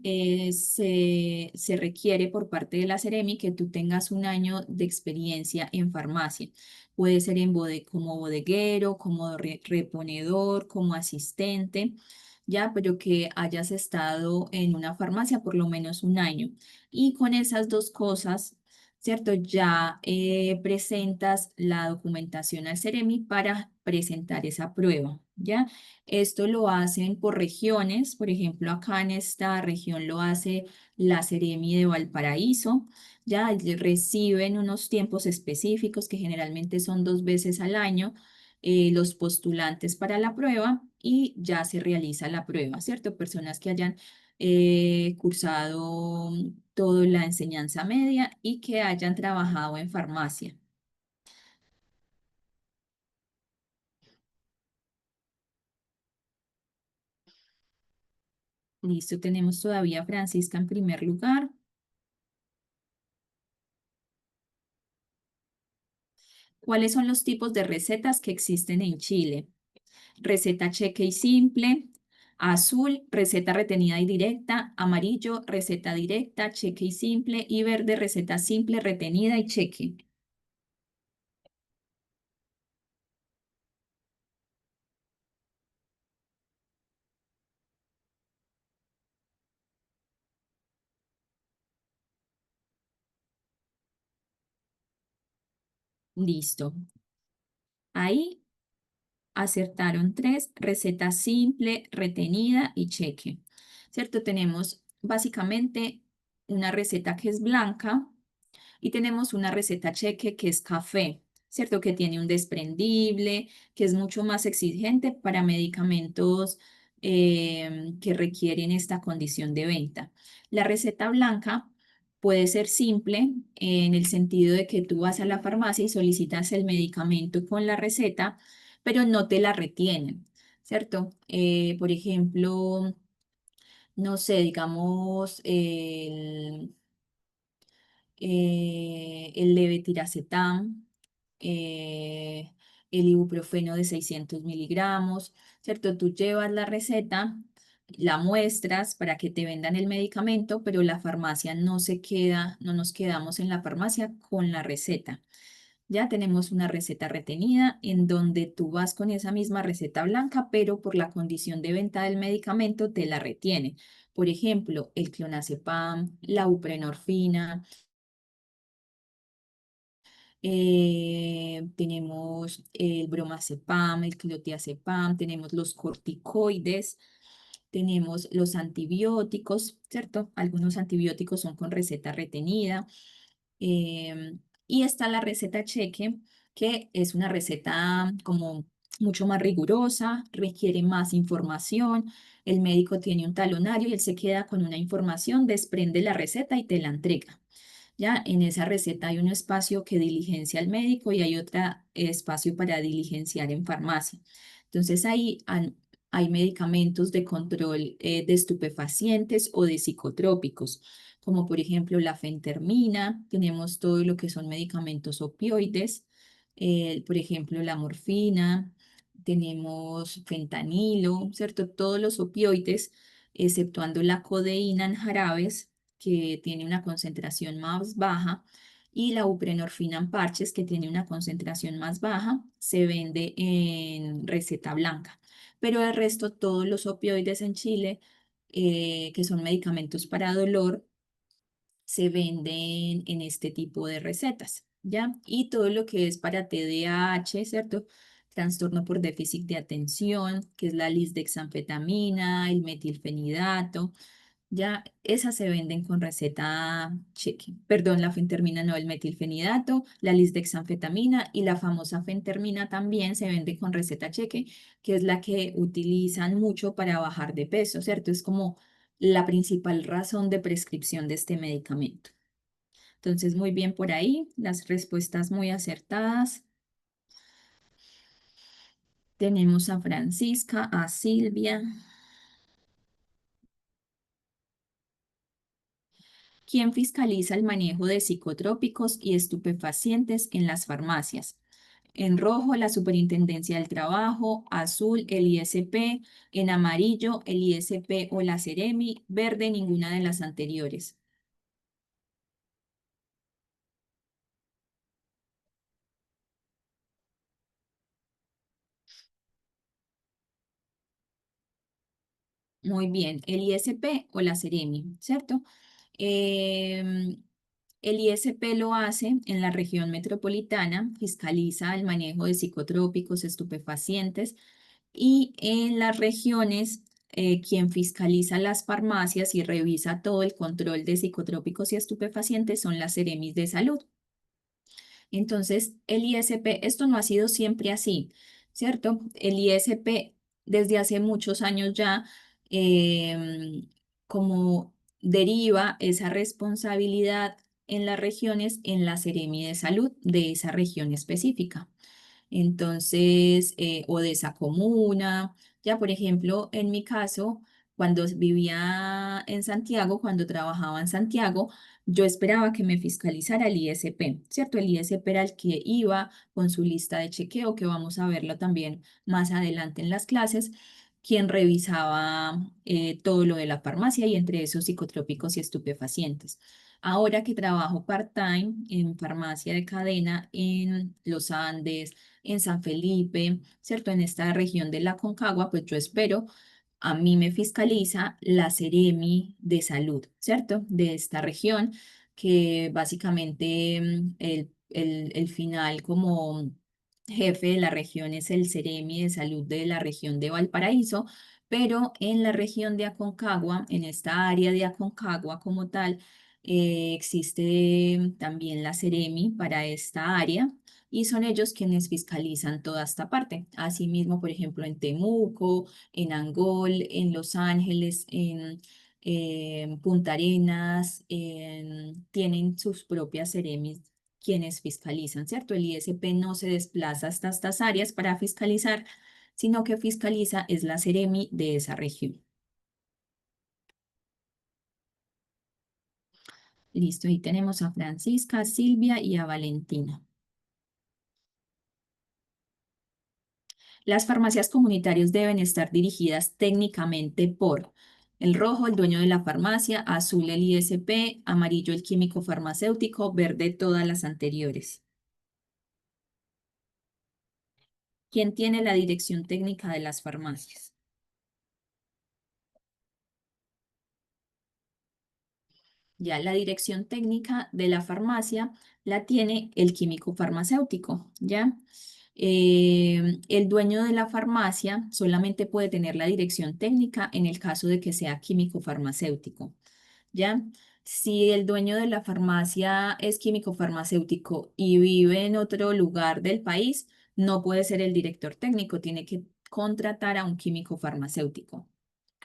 se requiere por parte de la Seremi que tú tengas un año de experiencia en farmacia. Puede ser como bodeguero, como reponedor, como asistente, ya, pero que hayas estado en una farmacia por lo menos un año. Y con esas dos cosas, ¿cierto? Ya presentas la documentación al Ceremi para presentar esa prueba, ¿ya? Esto lo hacen por regiones, por ejemplo, acá en esta región lo hace la Ceremi de Valparaíso, ya reciben unos tiempos específicos que generalmente son 2 veces al año. Los postulantes para la prueba y ya se realiza la prueba, ¿cierto? Personas que hayan cursado toda la enseñanza media y que hayan trabajado en farmacia. Listo, tenemos todavía a Francisca en primer lugar. ¿Cuáles son los tipos de recetas que existen en Chile? Receta cheque y simple, azul, receta retenida y directa, amarillo, receta directa, cheque y simple, y verde, receta simple, retenida y cheque. Listo. Ahí acertaron 3, receta simple, retenida y cheque. ¿Cierto? Tenemos básicamente una receta que es blanca y tenemos una receta cheque que es café, ¿cierto? Que tiene un desprendible, que es mucho más exigente para medicamentos que requieren esta condición de venta. La receta blanca puede ser simple en el sentido de que tú vas a la farmacia y solicitas el medicamento con la receta, pero no te la retienen, ¿cierto? Por ejemplo, no sé, digamos, el levetiracetam, eh, el ibuprofeno de 600 miligramos, ¿cierto? Tú llevas la receta, la muestras para que te vendan el medicamento, pero la farmacia no se queda, no nos quedamos en la farmacia con la receta. Ya tenemos una receta retenida en donde tú vas con esa misma receta blanca, pero por la condición de venta del medicamento te la retiene. Por ejemplo, el clonazepam, la buprenorfina, tenemos el bromazepam, el clonazepam, tenemos los corticoides, tenemos los antibióticos, ¿cierto? Algunos antibióticos son con receta retenida. Y está la receta cheque, que es una receta como mucho más rigurosa, requiere más información. El médico tiene un talonario y él se queda con una información, desprende la receta y te la entrega. Ya en esa receta hay un espacio que diligencia al médico y hay otro espacio para diligenciar en farmacia. Entonces ahí hay medicamentos de control de estupefacientes o de psicotrópicos, como por ejemplo la fentermina, tenemos todo lo que son medicamentos opioides, por ejemplo la morfina, tenemos fentanilo, ¿cierto? Todos los opioides, exceptuando la codeína en jarabes que tiene una concentración más baja, y la buprenorfina en parches, que tiene una concentración más baja, se vende en receta blanca. Pero el resto, todos los opioides en Chile, que son medicamentos para dolor, se venden en este tipo de recetas, ¿ya? Y todo lo que es para TDAH, ¿cierto? Trastorno por déficit de atención, que es la lisdexanfetamina, el metilfenidato, ya esas se venden con receta cheque. Perdón, la fentermina no, el metilfenidato, la lisdexanfetamina y la famosa fentermina también se vende con receta cheque, que es la que utilizan mucho para bajar de peso, ¿cierto? Es como la principal razón de prescripción de este medicamento. Entonces, muy bien por ahí, las respuestas muy acertadas. Tenemos a Francisca, a Silvia. ¿Quién fiscaliza el manejo de psicotrópicos y estupefacientes en las farmacias? En rojo, la Superintendencia del Trabajo; azul, el ISP; en amarillo, el ISP o la Seremi; verde, ninguna de las anteriores. Muy bien, el ISP o la Seremi, ¿cierto? Em, el ISP lo hace en la región metropolitana, fiscaliza el manejo de psicotrópicos, estupefacientes, y en las regiones, quien fiscaliza las farmacias y revisa todo el control de psicotrópicos y estupefacientes son las Seremis de Salud. Entonces, el ISP, esto no ha sido siempre así, ¿cierto? El ISP desde hace muchos años ya, como deriva esa responsabilidad en las regiones, en la Seremi de Salud de esa región específica. Entonces, o de esa comuna. Ya, por ejemplo, en mi caso, cuando vivía en Santiago, cuando trabajaba en Santiago, yo esperaba que me fiscalizara el ISP, ¿cierto? El ISP era el que iba con su lista de chequeo, que vamos a verlo también más adelante en las clases, quien revisaba todo lo de la farmacia y entre esos psicotrópicos y estupefacientes. Ahora que trabajo part-time en farmacia de cadena en Los Andes, en San Felipe, ¿cierto? En esta región de la Concagua, pues yo espero, a mí me fiscaliza la Seremi de Salud, ¿cierto? De esta región, que básicamente el final como jefe de la región es el Seremi de Salud de la región de Valparaíso, pero en la región de Aconcagua, en esta área de Aconcagua como tal, existe también la Seremi para esta área y son ellos quienes fiscalizan toda esta parte. Asimismo, por ejemplo, en Temuco, en Angol, en Los Ángeles, en Punta Arenas, tienen sus propias seremis quienes fiscalizan, ¿cierto? El ISP no se desplaza hasta estas áreas para fiscalizar, sino que fiscaliza es la seremi de esa región. Listo, ahí tenemos a Francisca, a Silvia y a Valentina. Las farmacias comunitarias deben estar dirigidas técnicamente por el rojo, el dueño de la farmacia; azul, el ISP; amarillo, el químico farmacéutico; verde, todas las anteriores. ¿Quién tiene la dirección técnica de las farmacias? Ya la dirección técnica de la farmacia la tiene el químico farmacéutico, ¿ya? El dueño de la farmacia solamente puede tener la dirección técnica en el caso de que sea químico farmacéutico, ¿ya? Si el dueño de la farmacia es químico farmacéutico y vive en otro lugar del país, no puede ser el director técnico, tiene que contratar a un químico farmacéutico.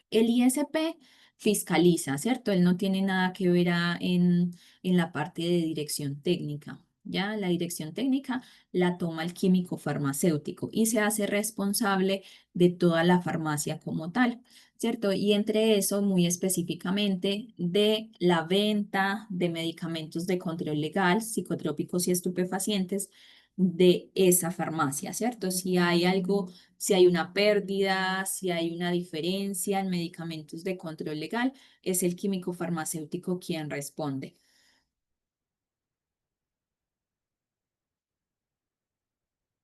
El ISP fiscaliza, ¿cierto? Él no tiene nada que ver en la parte de dirección técnica. Ya la dirección técnica la toma el químico farmacéutico y se hace responsable de toda la farmacia como tal, ¿cierto? Y entre eso, muy específicamente, de la venta de medicamentos de control legal, psicotrópicos y estupefacientes de esa farmacia, ¿cierto? Si hay algo, si hay una pérdida, si hay una diferencia en medicamentos de control legal, es el químico farmacéutico quien responde.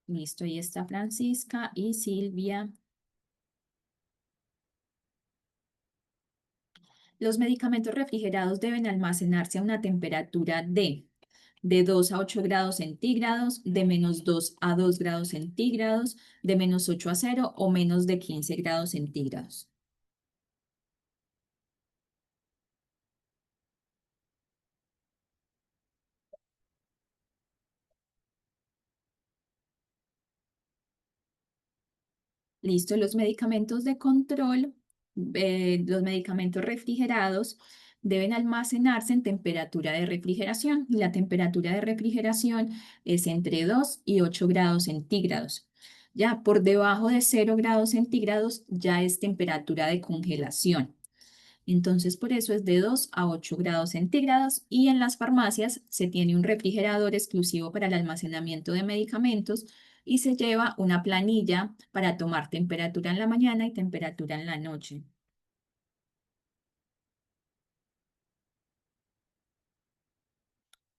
Listo, ahí está Francisca y Silvia. Los medicamentos refrigerados deben almacenarse a una temperatura de 2 a 8 grados centígrados, de -2 a 2 grados centígrados, de -8 a 0 o menos de 15 grados centígrados. Listo, los medicamentos de control, los medicamentos refrigerados deben almacenarse en temperatura de refrigeración. Y la temperatura de refrigeración es entre 2 y 8 grados centígrados. Ya por debajo de 0 grados centígrados ya es temperatura de congelación. Entonces, por eso es de 2 a 8 grados centígrados y en las farmacias se tiene un refrigerador exclusivo para el almacenamiento de medicamentos y se lleva una planilla para tomar temperatura en la mañana y temperatura en la noche.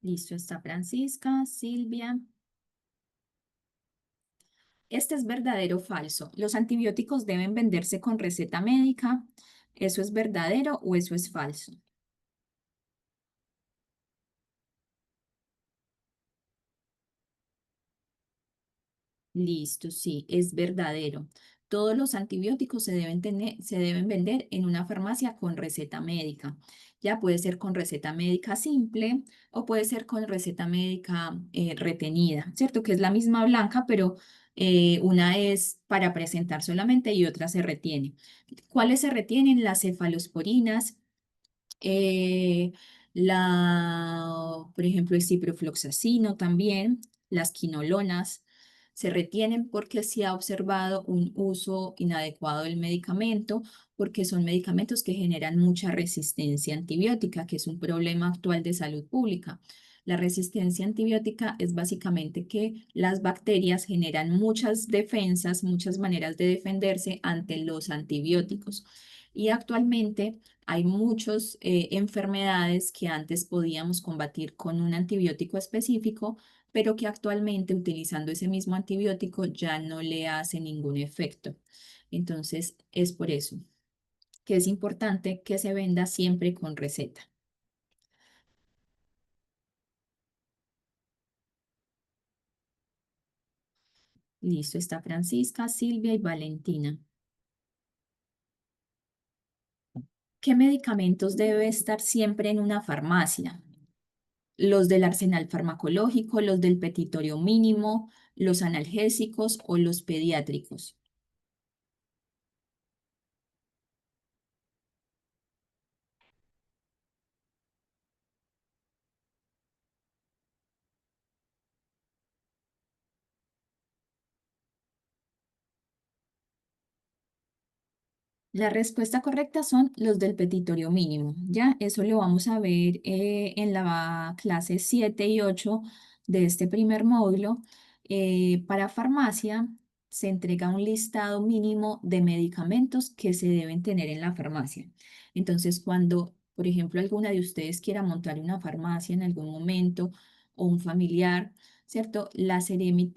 Listo, está Francisca, Silvia. Este es verdadero o falso. Los antibióticos deben venderse con receta médica. ¿Eso es verdadero o eso es falso? Listo, sí, es verdadero. Todos los antibióticos se deben vender en una farmacia con receta médica. Ya puede ser con receta médica simple o puede ser con receta médica retenida, ¿cierto? Que es la misma blanca, pero una es para presentar solamente y otra se retiene. ¿Cuáles se retienen? Las cefalosporinas, eh, por ejemplo, el ciprofloxacino también, las quinolonas, se retienen porque se ha observado un uso inadecuado del medicamento, porque son medicamentos que generan mucha resistencia antibiótica, que es un problema actual de salud pública. La resistencia antibiótica es básicamente que las bacterias generan muchas defensas, muchas maneras de defenderse ante los antibióticos. Y actualmente hay muchas enfermedades que antes podíamos combatir con un antibiótico específico, pero que actualmente utilizando ese mismo antibiótico ya no le hace ningún efecto. Entonces, es por eso que es importante que se venda siempre con receta. Listo, está Francisca, Silvia y Valentina. ¿Qué medicamentos debe estar siempre en una farmacia? Los del arsenal farmacológico, los del petitorio mínimo, los analgésicos o los pediátricos. La respuesta correcta son los del petitorio mínimo, ¿ya? Eso lo vamos a ver en la clase 7 y 8 de este primer módulo. Para farmacia se entrega un listado mínimo de medicamentos que se deben tener en la farmacia. Entonces, cuando, por ejemplo, alguna de ustedes quiera montar una farmacia en algún momento o un familiar, ¿cierto? La Seremi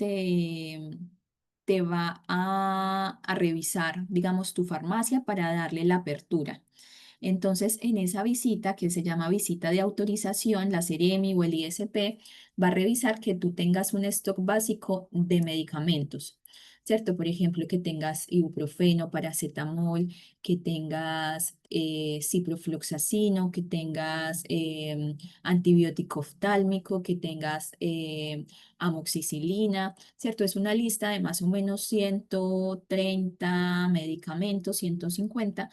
te va a revisar, digamos, tu farmacia para darle la apertura. Entonces, en esa visita, que se llama visita de autorización, la Seremi o el ISP va a revisar que tú tengas un stock básico de medicamentos, ¿cierto? Por ejemplo, que tengas ibuprofeno, paracetamol, que tengas ciprofloxacino, que tengas antibiótico oftálmico, que tengas amoxicilina, ¿cierto? Es una lista de más o menos 130 medicamentos, 150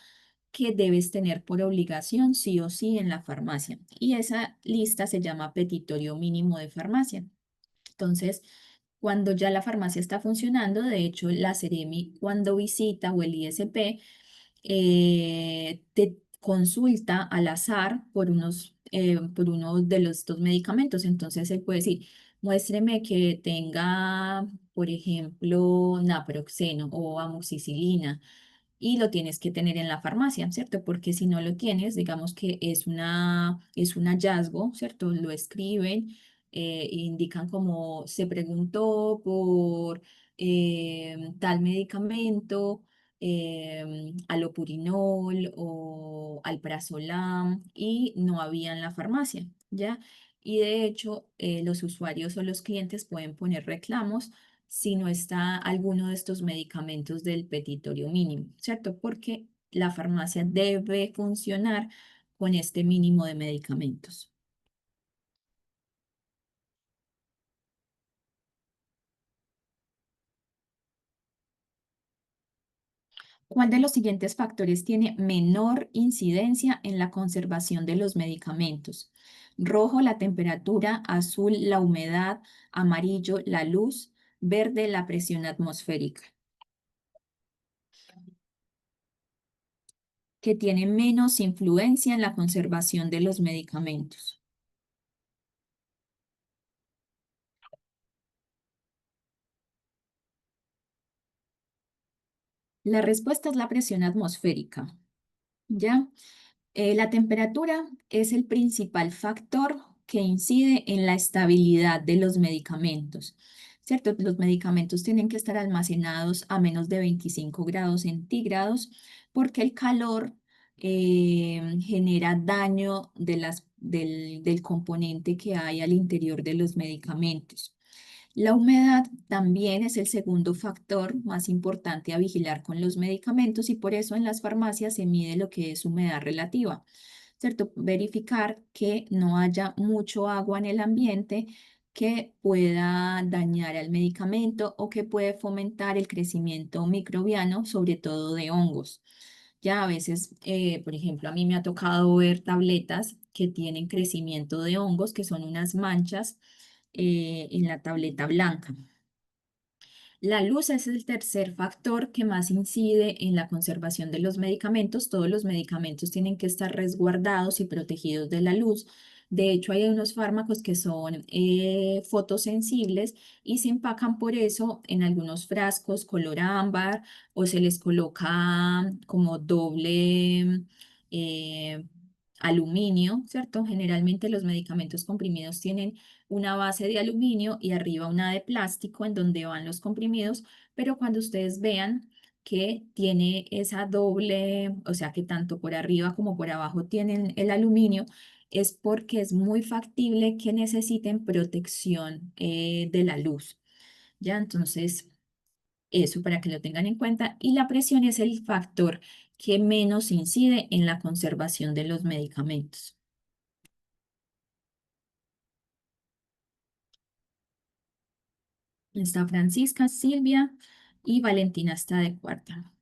que debes tener por obligación sí o sí en la farmacia. Y esa lista se llama petitorio mínimo de farmacia. Entonces, cuando ya la farmacia está funcionando, de hecho, la Seremi cuando visita o el ISP te consulta al azar por uno de los dos medicamentos. Entonces, él puede decir, muéstreme que tenga, por ejemplo, naproxeno o amoxicilina y lo tienes que tener en la farmacia, ¿cierto? Porque si no lo tienes, digamos que es un hallazgo, ¿cierto? Lo escriben, indican como se preguntó por tal medicamento, alopurinol o alprazolam y no había en la farmacia, ¿ya? Y de hecho, los usuarios o los clientes pueden poner reclamos si no está alguno de estos medicamentos del petitorio mínimo, ¿cierto? Porque la farmacia debe funcionar con este mínimo de medicamentos. ¿Cuál de los siguientes factores tiene menor incidencia en la conservación de los medicamentos? Rojo, la temperatura; azul, la humedad; amarillo, la luz; verde, la presión atmosférica. Que tiene menos influencia en la conservación de los medicamentos. La respuesta es la presión atmosférica. ¿Ya? La temperatura es el principal factor que incide en la estabilidad de los medicamentos, ¿cierto? Los medicamentos tienen que estar almacenados a menos de 25 grados centígrados porque el calor genera daño del componente que hay al interior de los medicamentos. La humedad también es el segundo factor más importante a vigilar con los medicamentos y por eso en las farmacias se mide lo que es humedad relativa, ¿cierto? Verificar que no haya mucho agua en el ambiente que pueda dañar al medicamento o que puede fomentar el crecimiento microbiano, sobre todo de hongos. Ya a veces, por ejemplo, a mí me ha tocado ver tabletas que tienen crecimiento de hongos, que son unas manchas en la tableta blanca. La luz es el tercer factor que más incide en la conservación de los medicamentos. Todos los medicamentos tienen que estar resguardados y protegidos de la luz. De hecho, hay unos fármacos que son fotosensibles y se empacan por eso en algunos frascos color ámbar o se les coloca como doble eh, aluminio, ¿cierto? Generalmente los medicamentos comprimidos tienen una base de aluminio y arriba una de plástico en donde van los comprimidos, pero cuando ustedes vean que tiene esa doble, o sea que tanto por arriba como por abajo tienen el aluminio, es porque es muy factible que necesiten protección de la luz. Ya, entonces, eso para que lo tengan en cuenta. Y la presión es el factor que menos incide en la conservación de los medicamentos. Está Francisca, Silvia y Valentina está de cuarta.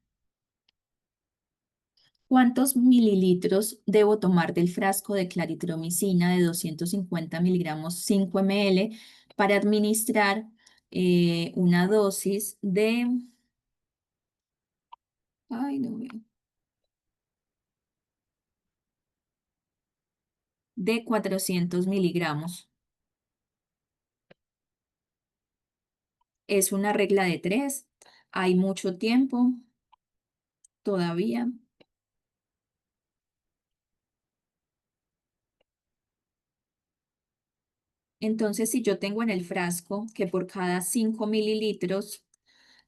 ¿Cuántos mililitros debo tomar del frasco de claritromicina de 250 miligramos 5 ml para administrar una dosis ay, no veo, de 400 miligramos? Es una regla de tres. Hay mucho tiempo todavía. Entonces, si yo tengo en el frasco que por cada 5 mililitros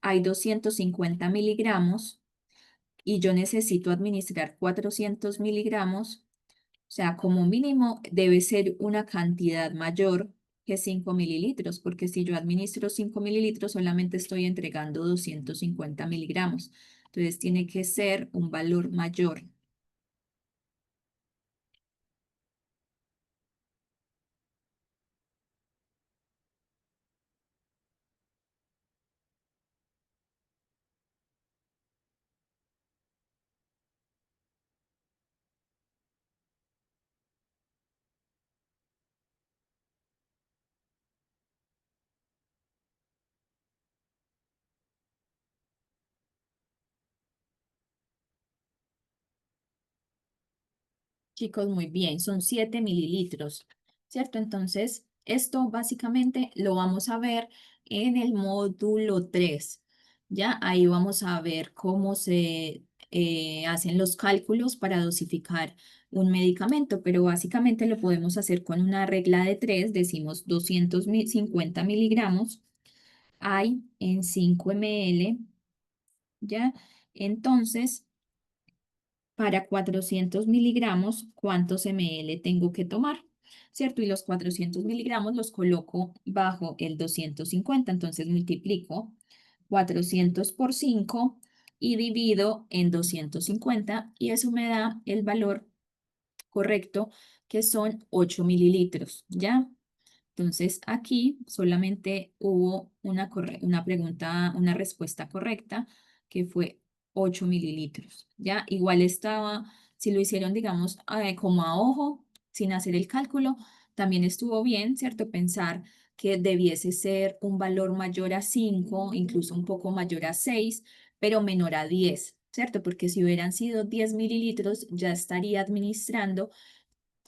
hay 250 miligramos y yo necesito administrar 400 miligramos, o sea, como mínimo debe ser una cantidad mayor que 5 mililitros, porque si yo administro 5 mililitros, solamente estoy entregando 250 miligramos. Entonces tiene que ser un valor mayor. Chicos, muy bien, son 7 mililitros, ¿cierto? Entonces, esto básicamente lo vamos a ver en el módulo 3. ¿Ya? Ahí vamos a ver cómo se hacen los cálculos para dosificar un medicamento, pero básicamente lo podemos hacer con una regla de 3. Decimos 250 miligramos hay en 5 ml, ¿ya? Entonces, para 400 miligramos, ¿cuántos ml tengo que tomar? ¿Cierto? Y los 400 miligramos los coloco bajo el 250, entonces multiplico 400 por 5 y divido en 250 y eso me da el valor correcto que son 8 mililitros, ¿ya? Entonces aquí solamente hubo una pregunta, una respuesta correcta que fue 8 mililitros. Ya igual estaba, si lo hicieron, digamos, como a ojo, sin hacer el cálculo, también estuvo bien, ¿cierto? Pensar que debiese ser un valor mayor a 5, incluso un poco mayor a 6, pero menor a 10, ¿cierto? Porque si hubieran sido 10 mililitros, ya estaría administrando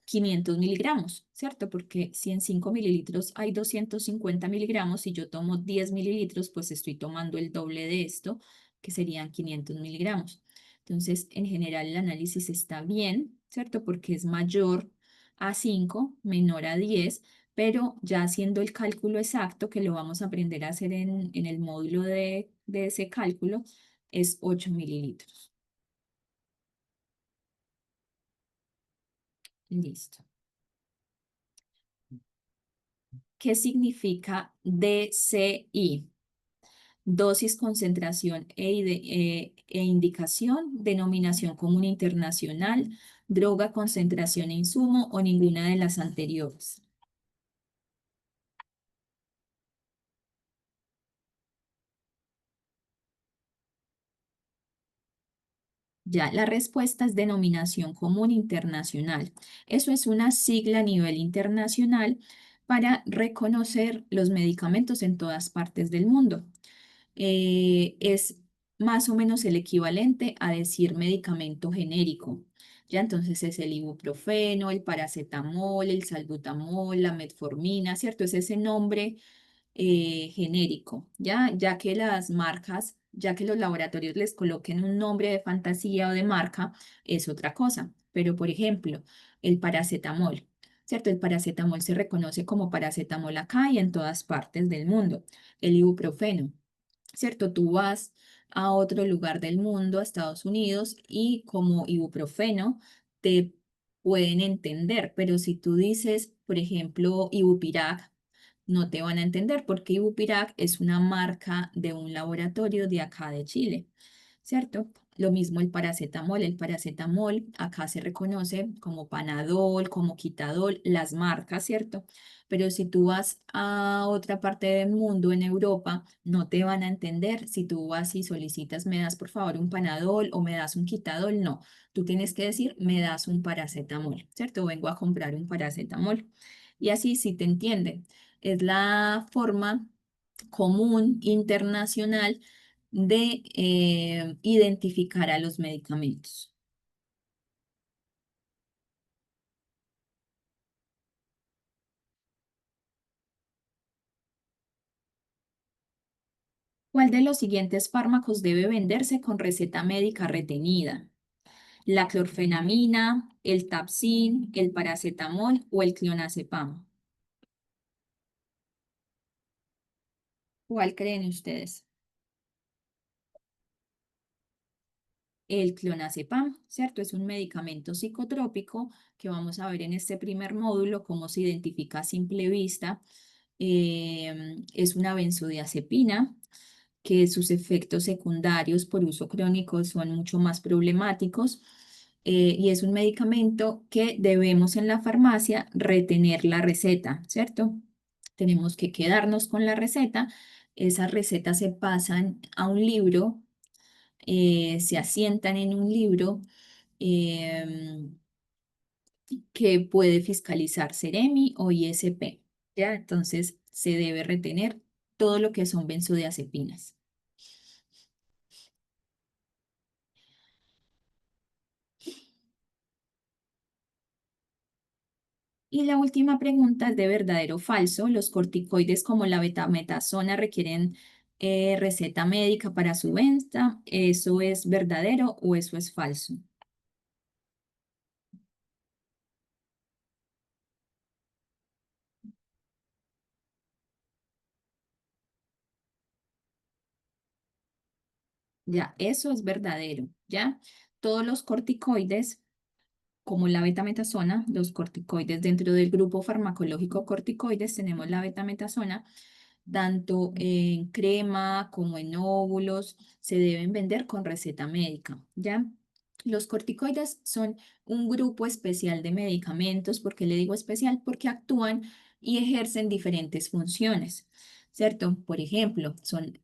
500 miligramos, ¿cierto? Porque si en 5 mililitros hay 250 miligramos y yo tomo 10 mililitros, pues estoy tomando el doble de esto, que serían 500 miligramos. Entonces, en general, el análisis está bien, ¿cierto? Porque es mayor a 5, menor a 10, pero ya haciendo el cálculo exacto, que lo vamos a aprender a hacer en el módulo de ese cálculo, es 8 mililitros. Listo. ¿Qué significa DCI? Dosis, concentración e indicación, denominación común internacional, droga, concentración e insumo o ninguna de las anteriores. Ya, la respuesta es denominación común internacional. Eso es una sigla a nivel internacional para reconocer los medicamentos en todas partes del mundo. Es más o menos el equivalente a decir medicamento genérico. Ya entonces es el ibuprofeno, el paracetamol, el salbutamol, la metformina, ¿cierto? Es ese nombre genérico, ya que las marcas, ya que los laboratorios les coloquen un nombre de fantasía o de marca, es otra cosa. Pero, por ejemplo, el paracetamol, ¿cierto? El paracetamol se reconoce como paracetamol acá y en todas partes del mundo. El ibuprofeno, ¿cierto? Tú vas a otro lugar del mundo, a Estados Unidos, y como ibuprofeno te pueden entender, pero si tú dices, por ejemplo, Ibupirac, no te van a entender porque Ibupirac es una marca de un laboratorio de acá de Chile, ¿cierto? Lo mismo el paracetamol acá se reconoce como Panadol, como Quitadol, las marcas, ¿cierto? Pero si tú vas a otra parte del mundo, en Europa, no te van a entender. Si tú vas y solicitas, me das por favor un Panadol o me das un Quitadol, no. Tú tienes que decir, me das un paracetamol, ¿cierto? Vengo a comprar un paracetamol. Y así sí te entienden. Es la forma común internacional de identificar a los medicamentos. ¿Cuál de los siguientes fármacos debe venderse con receta médica retenida? ¿La clorfenamina, el Tapsin, el paracetamol o el clonazepam? ¿Cuál creen ustedes? el clonazepam, ¿cierto? Es un medicamento psicotrópico que vamos a ver en este primer módulo cómo se identifica a simple vista. Es una benzodiazepina que sus efectos secundarios por uso crónico son mucho más problemáticos. Y es un medicamento que debemos en la farmacia retener la receta, ¿cierto? Tenemos que quedarnos con la receta. Esas recetas se pasan a un libro, se asientan en un libro em, que puede fiscalizar Seremi o ISP, ¿ya? Entonces se debe retener todo lo que son benzodiazepinas. Y la última pregunta es de verdadero o falso. ¿Los corticoides como la betametasona requieren receta médica para su venta? ¿Eso es verdadero o eso es falso? Ya, eso es verdadero, ¿ya? Todos los corticoides, como la betametasona, los corticoides dentro del grupo farmacológico corticoides, tenemos la betametasona, tanto en crema como en óvulos, se deben vender con receta médica, ¿ya? Los corticoides son un grupo especial de medicamentos. ¿Por qué le digo especial? Porque actúan y ejercen diferentes funciones, ¿cierto? Por ejemplo, son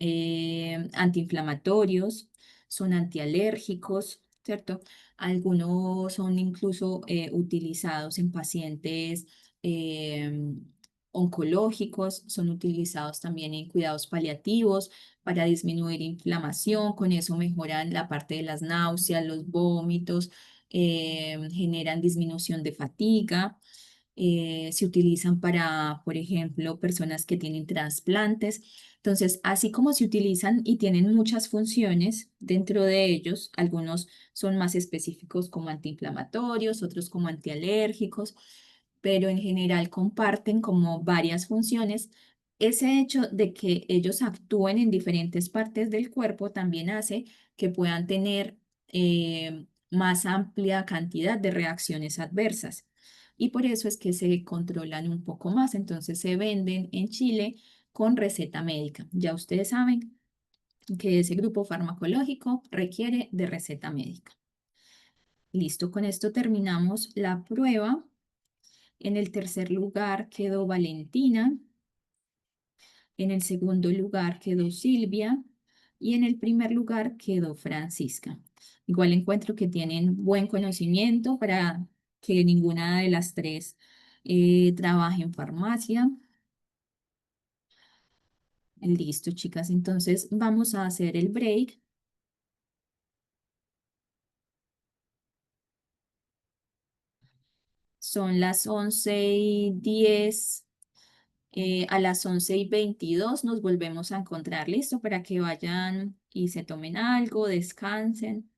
antiinflamatorios, son antialérgicos, ¿cierto? Algunos son incluso utilizados en pacientes oncológicos, son utilizados también en cuidados paliativos para disminuir inflamación, con eso mejoran la parte de las náuseas, los vómitos, generan disminución de fatiga. Se utilizan para, por ejemplo, personas que tienen trasplantes. Entonces, así como se utilizan y tienen muchas funciones dentro de ellos, algunos son más específicos como antiinflamatorios, otros como antialérgicos, pero en general comparten como varias funciones. Ese hecho de que ellos actúen en diferentes partes del cuerpo también hace que puedan tener más amplia cantidad de reacciones adversas. Y por eso es que se controlan un poco más. Entonces se venden en Chile con receta médica. Ya ustedes saben que ese grupo farmacológico requiere de receta médica. Listo, con esto terminamos la prueba. En el tercer lugar quedó Valentina. En el segundo lugar quedó Silvia. Y en el primer lugar quedó Francisca. Igual encuentro que tienen buen conocimiento para que ninguna de las tres trabaje en farmacia. Listo, chicas. Entonces vamos a hacer el break. Son las 11:10. A las 11:22 nos volvemos a encontrar. Listo, para que vayan y se tomen algo, descansen.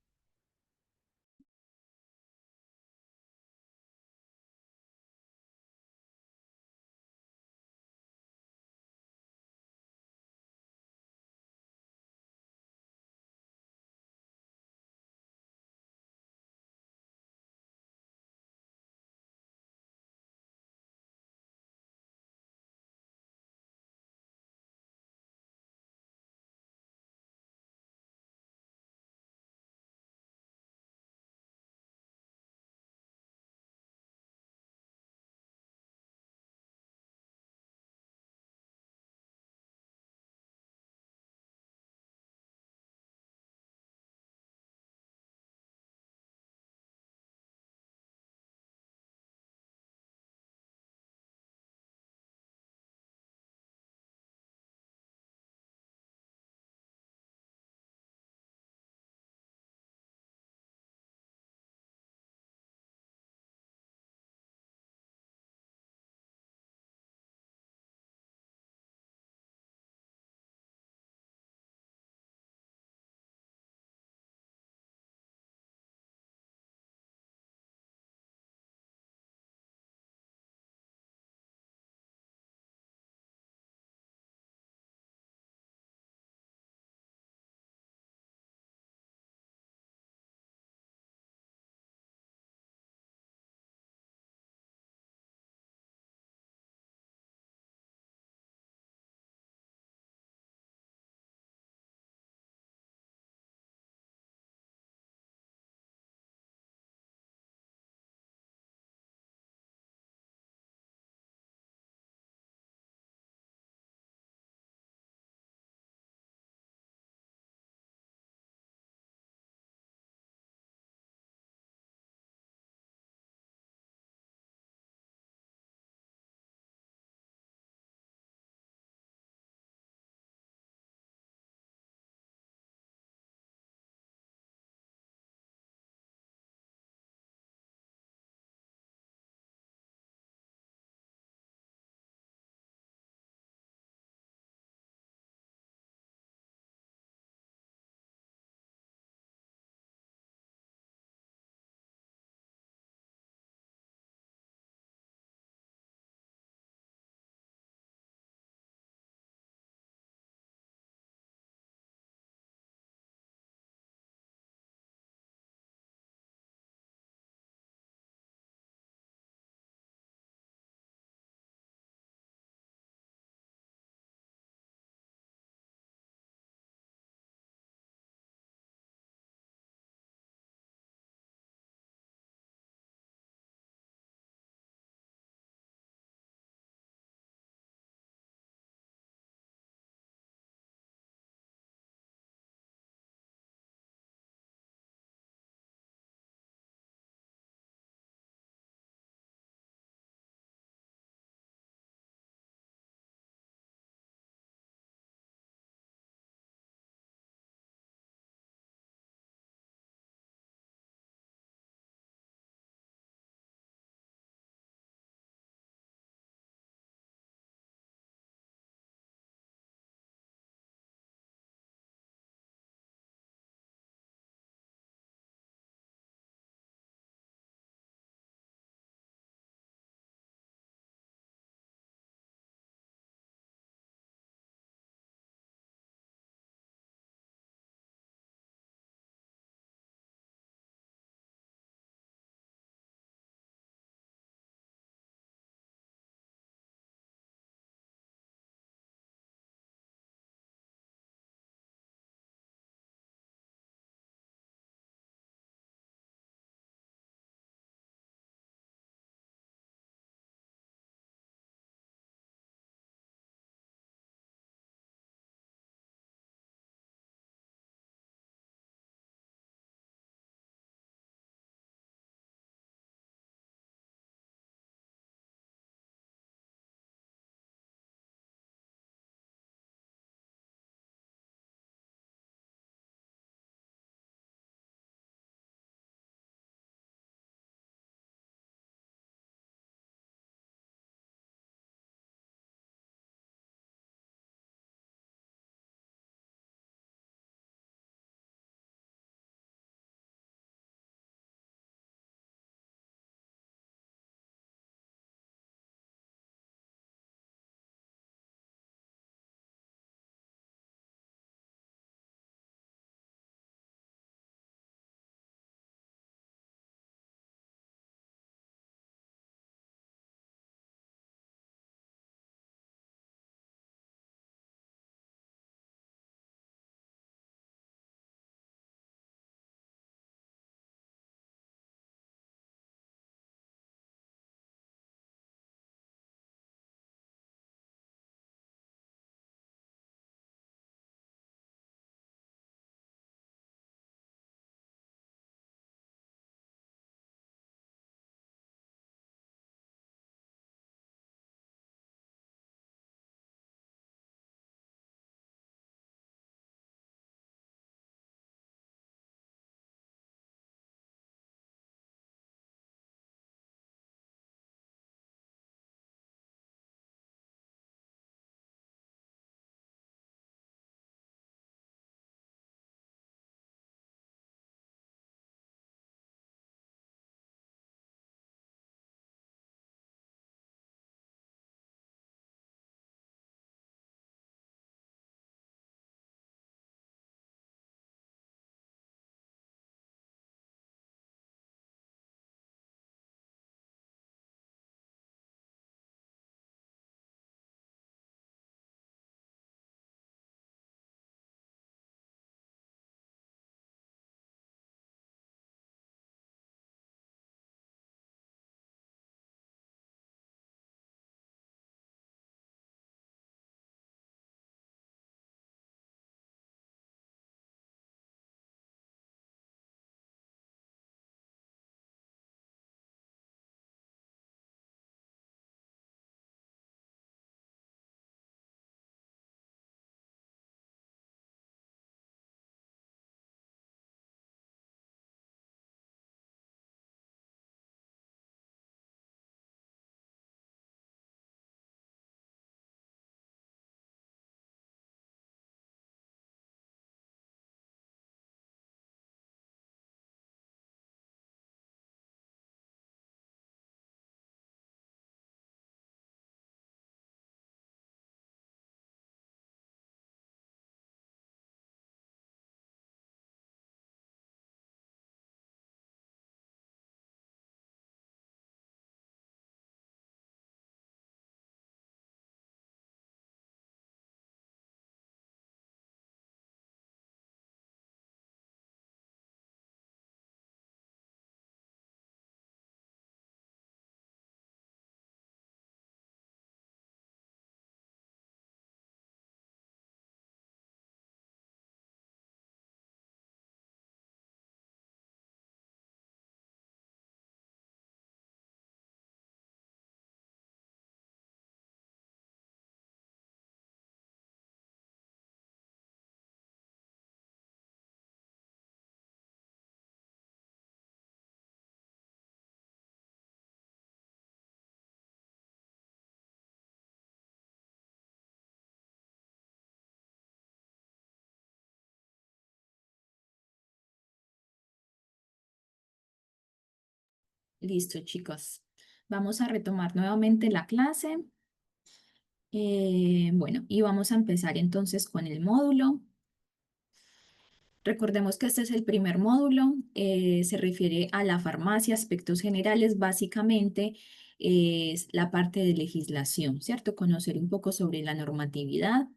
Listo, chicos. Vamos a retomar nuevamente la clase. Bueno, y vamos a empezar entonces con el módulo. Recordemos que este es el primer módulo, se refiere a la farmacia, aspectos generales, básicamente es la parte de legislación, ¿cierto? Conocer un poco sobre la normatividad.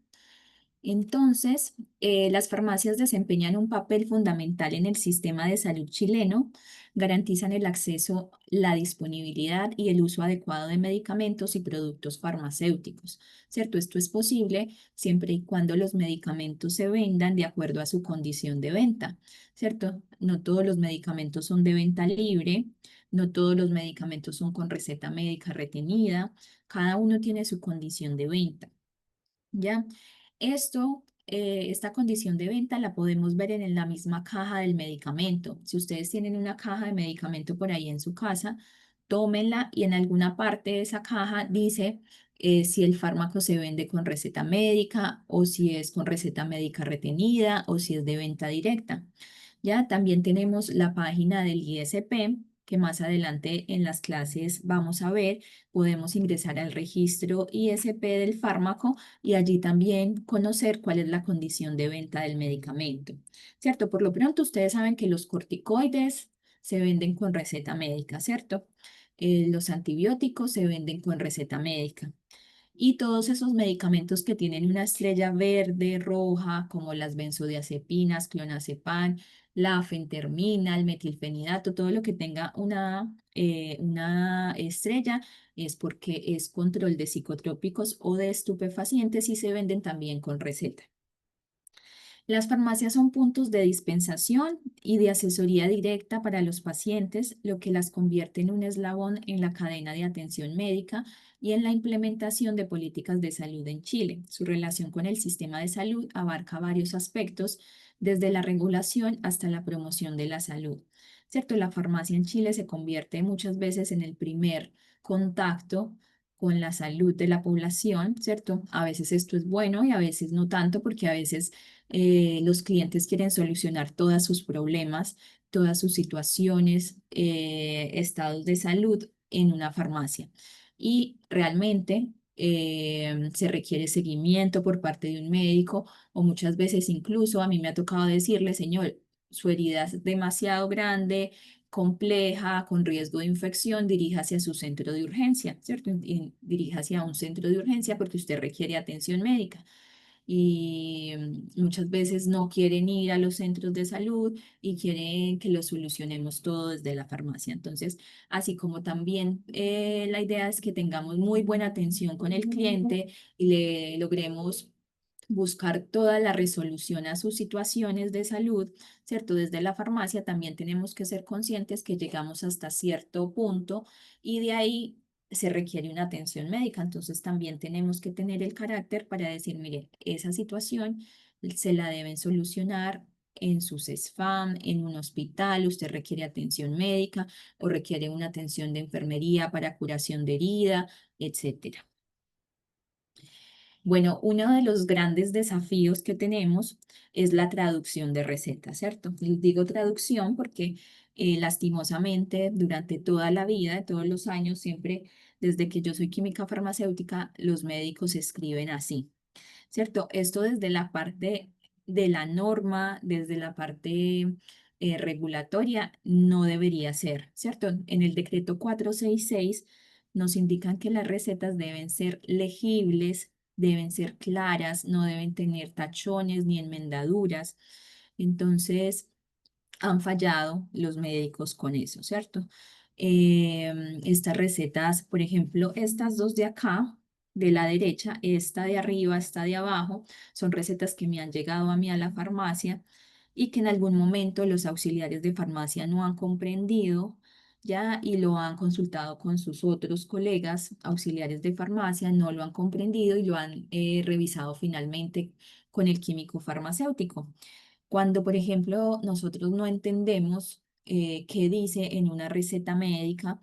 Entonces, las farmacias desempeñan un papel fundamental en el sistema de salud chileno, garantizan el acceso, la disponibilidad y el uso adecuado de medicamentos y productos farmacéuticos, ¿cierto? Esto es posible siempre y cuando los medicamentos se vendan de acuerdo a su condición de venta, ¿cierto? No todos los medicamentos son de venta libre, no todos los medicamentos son con receta médica retenida, cada uno tiene su condición de venta. ¿Ya? Esta condición de venta la podemos ver en la misma caja del medicamento. Si ustedes tienen una caja de medicamento por ahí en su casa, tómenla y en alguna parte de esa caja dice si el fármaco se vende con receta médica o si es con receta médica retenida o si es de venta directa. Ya también tenemos la página del ISP que más adelante en las clases vamos a ver. Podemos ingresar al registro ISP del fármaco y allí también conocer cuál es la condición de venta del medicamento, ¿cierto? Por lo pronto, ustedes saben que los corticoides se venden con receta médica, ¿cierto? Los antibióticos se venden con receta médica. Y todos esos medicamentos que tienen una estrella verde, roja, como las benzodiazepinas, clonazepam, la fentermina, el metilfenidato, todo lo que tenga una estrella es porque es control de psicotrópicos o de estupefacientes y se venden también con receta. Las farmacias son puntos de dispensación y de asesoría directa para los pacientes, lo que las convierte en un eslabón en la cadena de atención médica y en la implementación de políticas de salud en Chile. Su relación con el sistema de salud abarca varios aspectos, desde la regulación hasta la promoción de la salud. ¿Cierto? La farmacia en Chile se convierte muchas veces en el primer contacto con la salud de la población, ¿cierto? A veces esto es bueno y a veces no tanto, porque a veces los clientes quieren solucionar todos sus problemas, todas sus situaciones, estados de salud en una farmacia. Y realmente se requiere seguimiento por parte de un médico o muchas veces incluso a mí me ha tocado decirle, señor, su herida es demasiado grande, compleja, con riesgo de infección, diríjase a su centro de urgencia, ¿cierto? Diríjase a un centro de urgencia porque usted requiere atención médica y muchas veces no quieren ir a los centros de salud y quieren que lo solucionemos todo desde la farmacia. Entonces, así como también la idea es que tengamos muy buena atención con el cliente y le logremos buscar toda la resolución a sus situaciones de salud, ¿cierto? Desde la farmacia también tenemos que ser conscientes que llegamos hasta cierto punto y de ahí se requiere una atención médica. Entonces también tenemos que tener el carácter para decir, mire, esa situación se la deben solucionar en su CESFAM, en un hospital, usted requiere atención médica o requiere una atención de enfermería para curación de herida, etcétera. Bueno, uno de los grandes desafíos que tenemos es la traducción de recetas, ¿cierto? Les digo traducción porque lastimosamente durante toda la vida, todos los años, siempre desde que yo soy química farmacéutica, los médicos escriben así, ¿cierto? Esto desde la parte de la norma, desde la parte regulatoria, no debería ser, ¿cierto? En el decreto 466 nos indican que las recetas deben ser legibles, deben ser claras, no deben tener tachones ni enmendaduras. Entonces, han fallado los médicos con eso, ¿cierto? Estas recetas, por ejemplo, estas dos de acá, de la derecha, esta de arriba, esta de abajo, son recetas que me han llegado a mí a la farmacia y que en algún momento los auxiliares de farmacia no han comprendido ya y lo han consultado con sus otros colegas auxiliares de farmacia, no lo han comprendido y lo han revisado finalmente con el químico farmacéutico. Cuando, por ejemplo, nosotros no entendemos qué dice en una receta médica,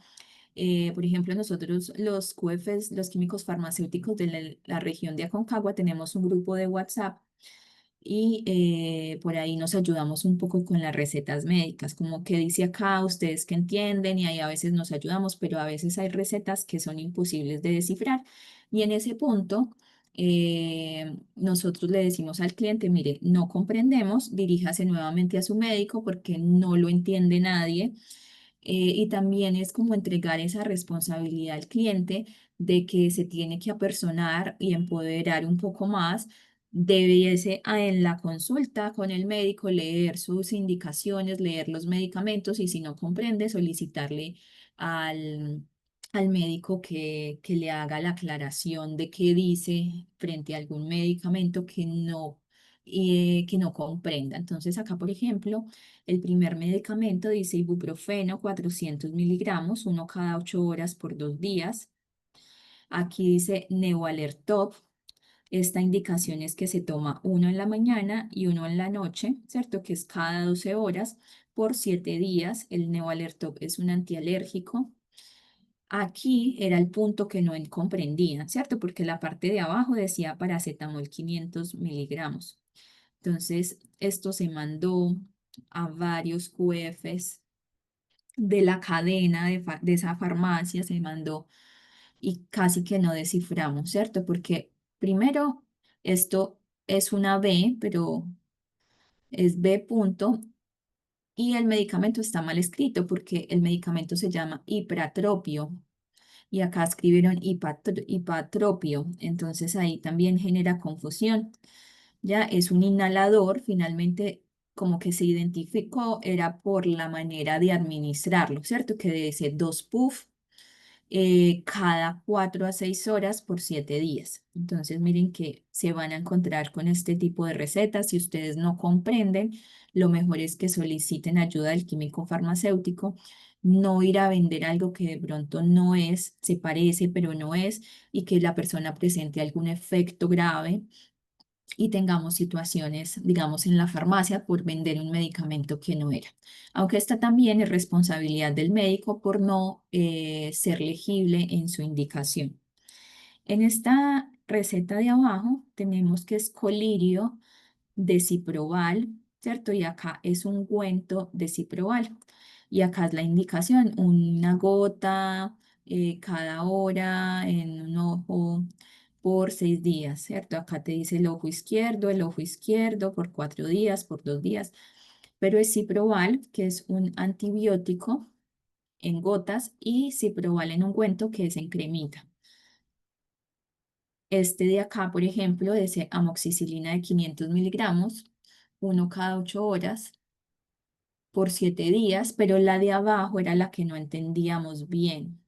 por ejemplo, nosotros los QFs, los químicos farmacéuticos de la región de Aconcagua, tenemos un grupo de WhatsApp y por ahí nos ayudamos un poco con las recetas médicas, como que dice acá, ustedes que entienden y ahí a veces nos ayudamos, pero a veces hay recetas que son imposibles de descifrar. Y en ese punto, nosotros le decimos al cliente, mire, no comprendemos, diríjase nuevamente a su médico porque no lo entiende nadie. Y también es como entregar esa responsabilidad al cliente de que se tiene que apersonar y empoderar un poco más. Debiese en la consulta con el médico leer sus indicaciones, leer los medicamentos y si no comprende, solicitarle al, al médico que le haga la aclaración de qué dice frente a algún medicamento que no comprenda. Entonces acá, por ejemplo, el primer medicamento dice ibuprofeno 400 miligramos, uno cada 8 horas por 2 días. Aquí dice Neoalertop. Esta indicación es que se toma uno en la mañana y uno en la noche, ¿cierto? Que es cada 12 horas por 7 días. El Neoalertop es un antialérgico. Aquí era el punto que no comprendían, ¿cierto? Porque la parte de abajo decía paracetamol 500 miligramos. Entonces, esto se mandó a varios QFs de la cadena de esa farmacia, se mandó y casi que no desciframos, ¿cierto? Porque primero, esto es una B, pero es B punto, y el medicamento está mal escrito porque el medicamento se llama Ipratropio y acá escribieron hipatropio, entonces ahí también genera confusión. Ya es un inhalador, finalmente como que se identificó, era por la manera de administrarlo, ¿cierto? Que dice 2 puff cada 4 a 6 horas por 7 días. Entonces, miren que se van a encontrar con este tipo de recetas. Si ustedes no comprenden, lo mejor es que soliciten ayuda del químico farmacéutico, no ir a vender algo que de pronto no es, se parece, pero no es, y que la persona presente algún efecto grave y tengamos situaciones, digamos, en la farmacia por vender un medicamento que no era. Aunque esta también es responsabilidad del médico por no ser legible en su indicación. En esta receta de abajo tenemos que es colirio de ciproval, ¿cierto? Y acá es un ungüento de ciproval. Y acá es la indicación, una gota cada hora en un ojo por 6 días, ¿cierto? Acá te dice el ojo izquierdo por 4 días, por 2 días. Pero es ciproval, que es un antibiótico en gotas, y ciproval en ungüento, que es en cremita. Este de acá, por ejemplo, dice amoxicilina de 500 miligramos, uno cada 8 horas por 7 días, pero la de abajo era la que no entendíamos bien.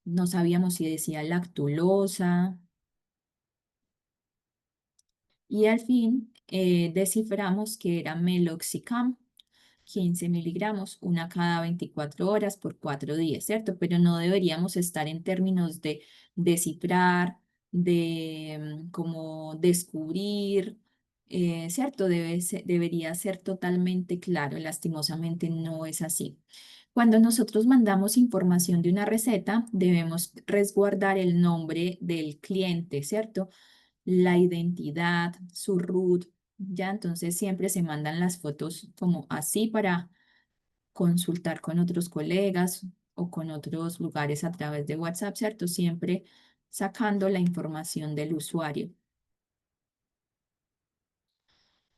No sabíamos si decía lactulosa y al fin desciframos que era meloxicam, 15 miligramos, una cada 24 horas por 4 días, ¿cierto? Pero no deberíamos estar en términos de descifrar, de como descubrir, ¿cierto? Debería ser totalmente claro. Lastimosamente no es así. Cuando nosotros mandamos información de una receta, debemos resguardar el nombre del cliente, ¿cierto? La identidad, su root, ya entonces siempre se mandan las fotos como así para consultar con otros colegas o con otros lugares a través de WhatsApp, ¿cierto? Siempre sacando la información del usuario.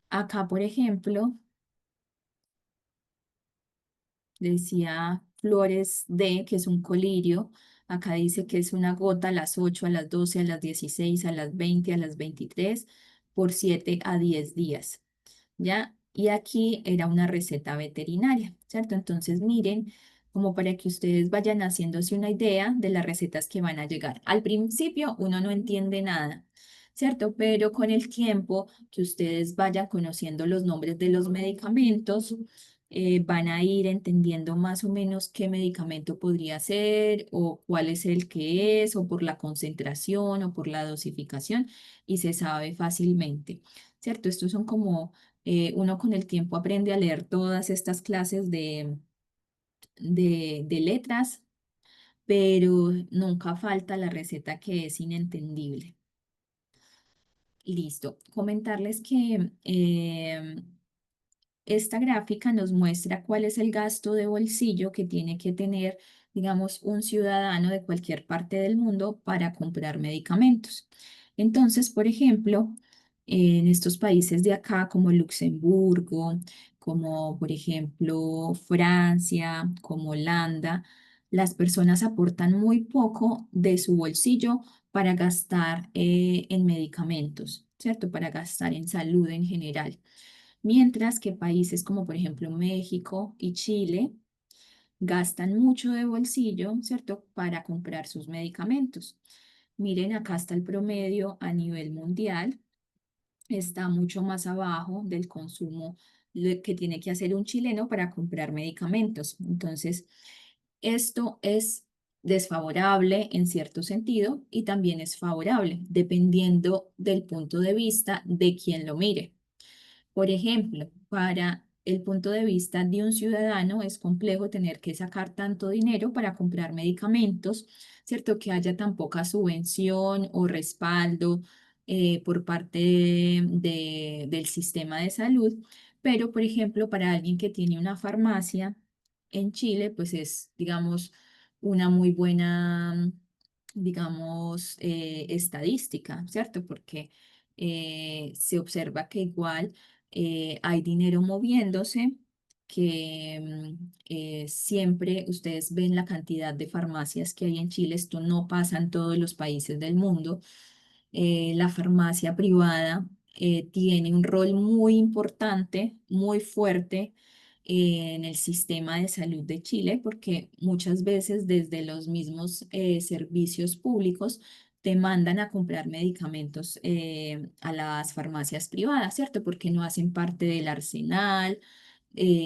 Acá, por ejemplo, decía Flores D, que es un colirio. Acá dice que es una gota a las 8, a las 12, a las 16, a las 20, a las 23, por 7 a 10 días. ¿Ya? Y aquí era una receta veterinaria, ¿cierto? Entonces miren, como para que ustedes vayan haciéndose una idea de las recetas que van a llegar. Al principio uno no entiende nada, ¿cierto? Pero con el tiempo que ustedes vayan conociendo los nombres de los medicamentos, van a ir entendiendo más o menos qué medicamento podría ser o cuál es el que es o por la concentración o por la dosificación y se sabe fácilmente, ¿cierto? Estos son como uno con el tiempo aprende a leer todas estas clases de letras, pero nunca falta la receta que es inentendible. Listo. Comentarles que esta gráfica nos muestra cuál es el gasto de bolsillo que tiene que tener, digamos, un ciudadano de cualquier parte del mundo para comprar medicamentos. Entonces, por ejemplo, en estos países de acá, como Luxemburgo, como por ejemplo Francia, como Holanda, las personas aportan muy poco de su bolsillo para gastar en medicamentos, ¿cierto? Para gastar en salud en general. Mientras que países como por ejemplo México y Chile gastan mucho de bolsillo, ¿cierto? Para comprar sus medicamentos. Miren, acá está el promedio a nivel mundial, está mucho más abajo del consumo que tiene que hacer un chileno para comprar medicamentos. Entonces, esto es desfavorable en cierto sentido y también es favorable, dependiendo del punto de vista de quien lo mire. Por ejemplo, para el punto de vista de un ciudadano es complejo tener que sacar tanto dinero para comprar medicamentos, ¿cierto? Que haya tan poca subvención o respaldo por parte del sistema de salud. Pero, por ejemplo, para alguien que tiene una farmacia en Chile, pues es, digamos, una muy buena, digamos, estadística, ¿cierto? Porque se observa que igual hay dinero moviéndose, que siempre ustedes ven la cantidad de farmacias que hay en Chile, esto no pasa en todos los países del mundo. La farmacia privada tiene un rol muy importante, muy fuerte en el sistema de salud de Chile, porque muchas veces desde los mismos servicios públicos te mandan a comprar medicamentos a las farmacias privadas, ¿cierto? Porque no hacen parte del arsenal,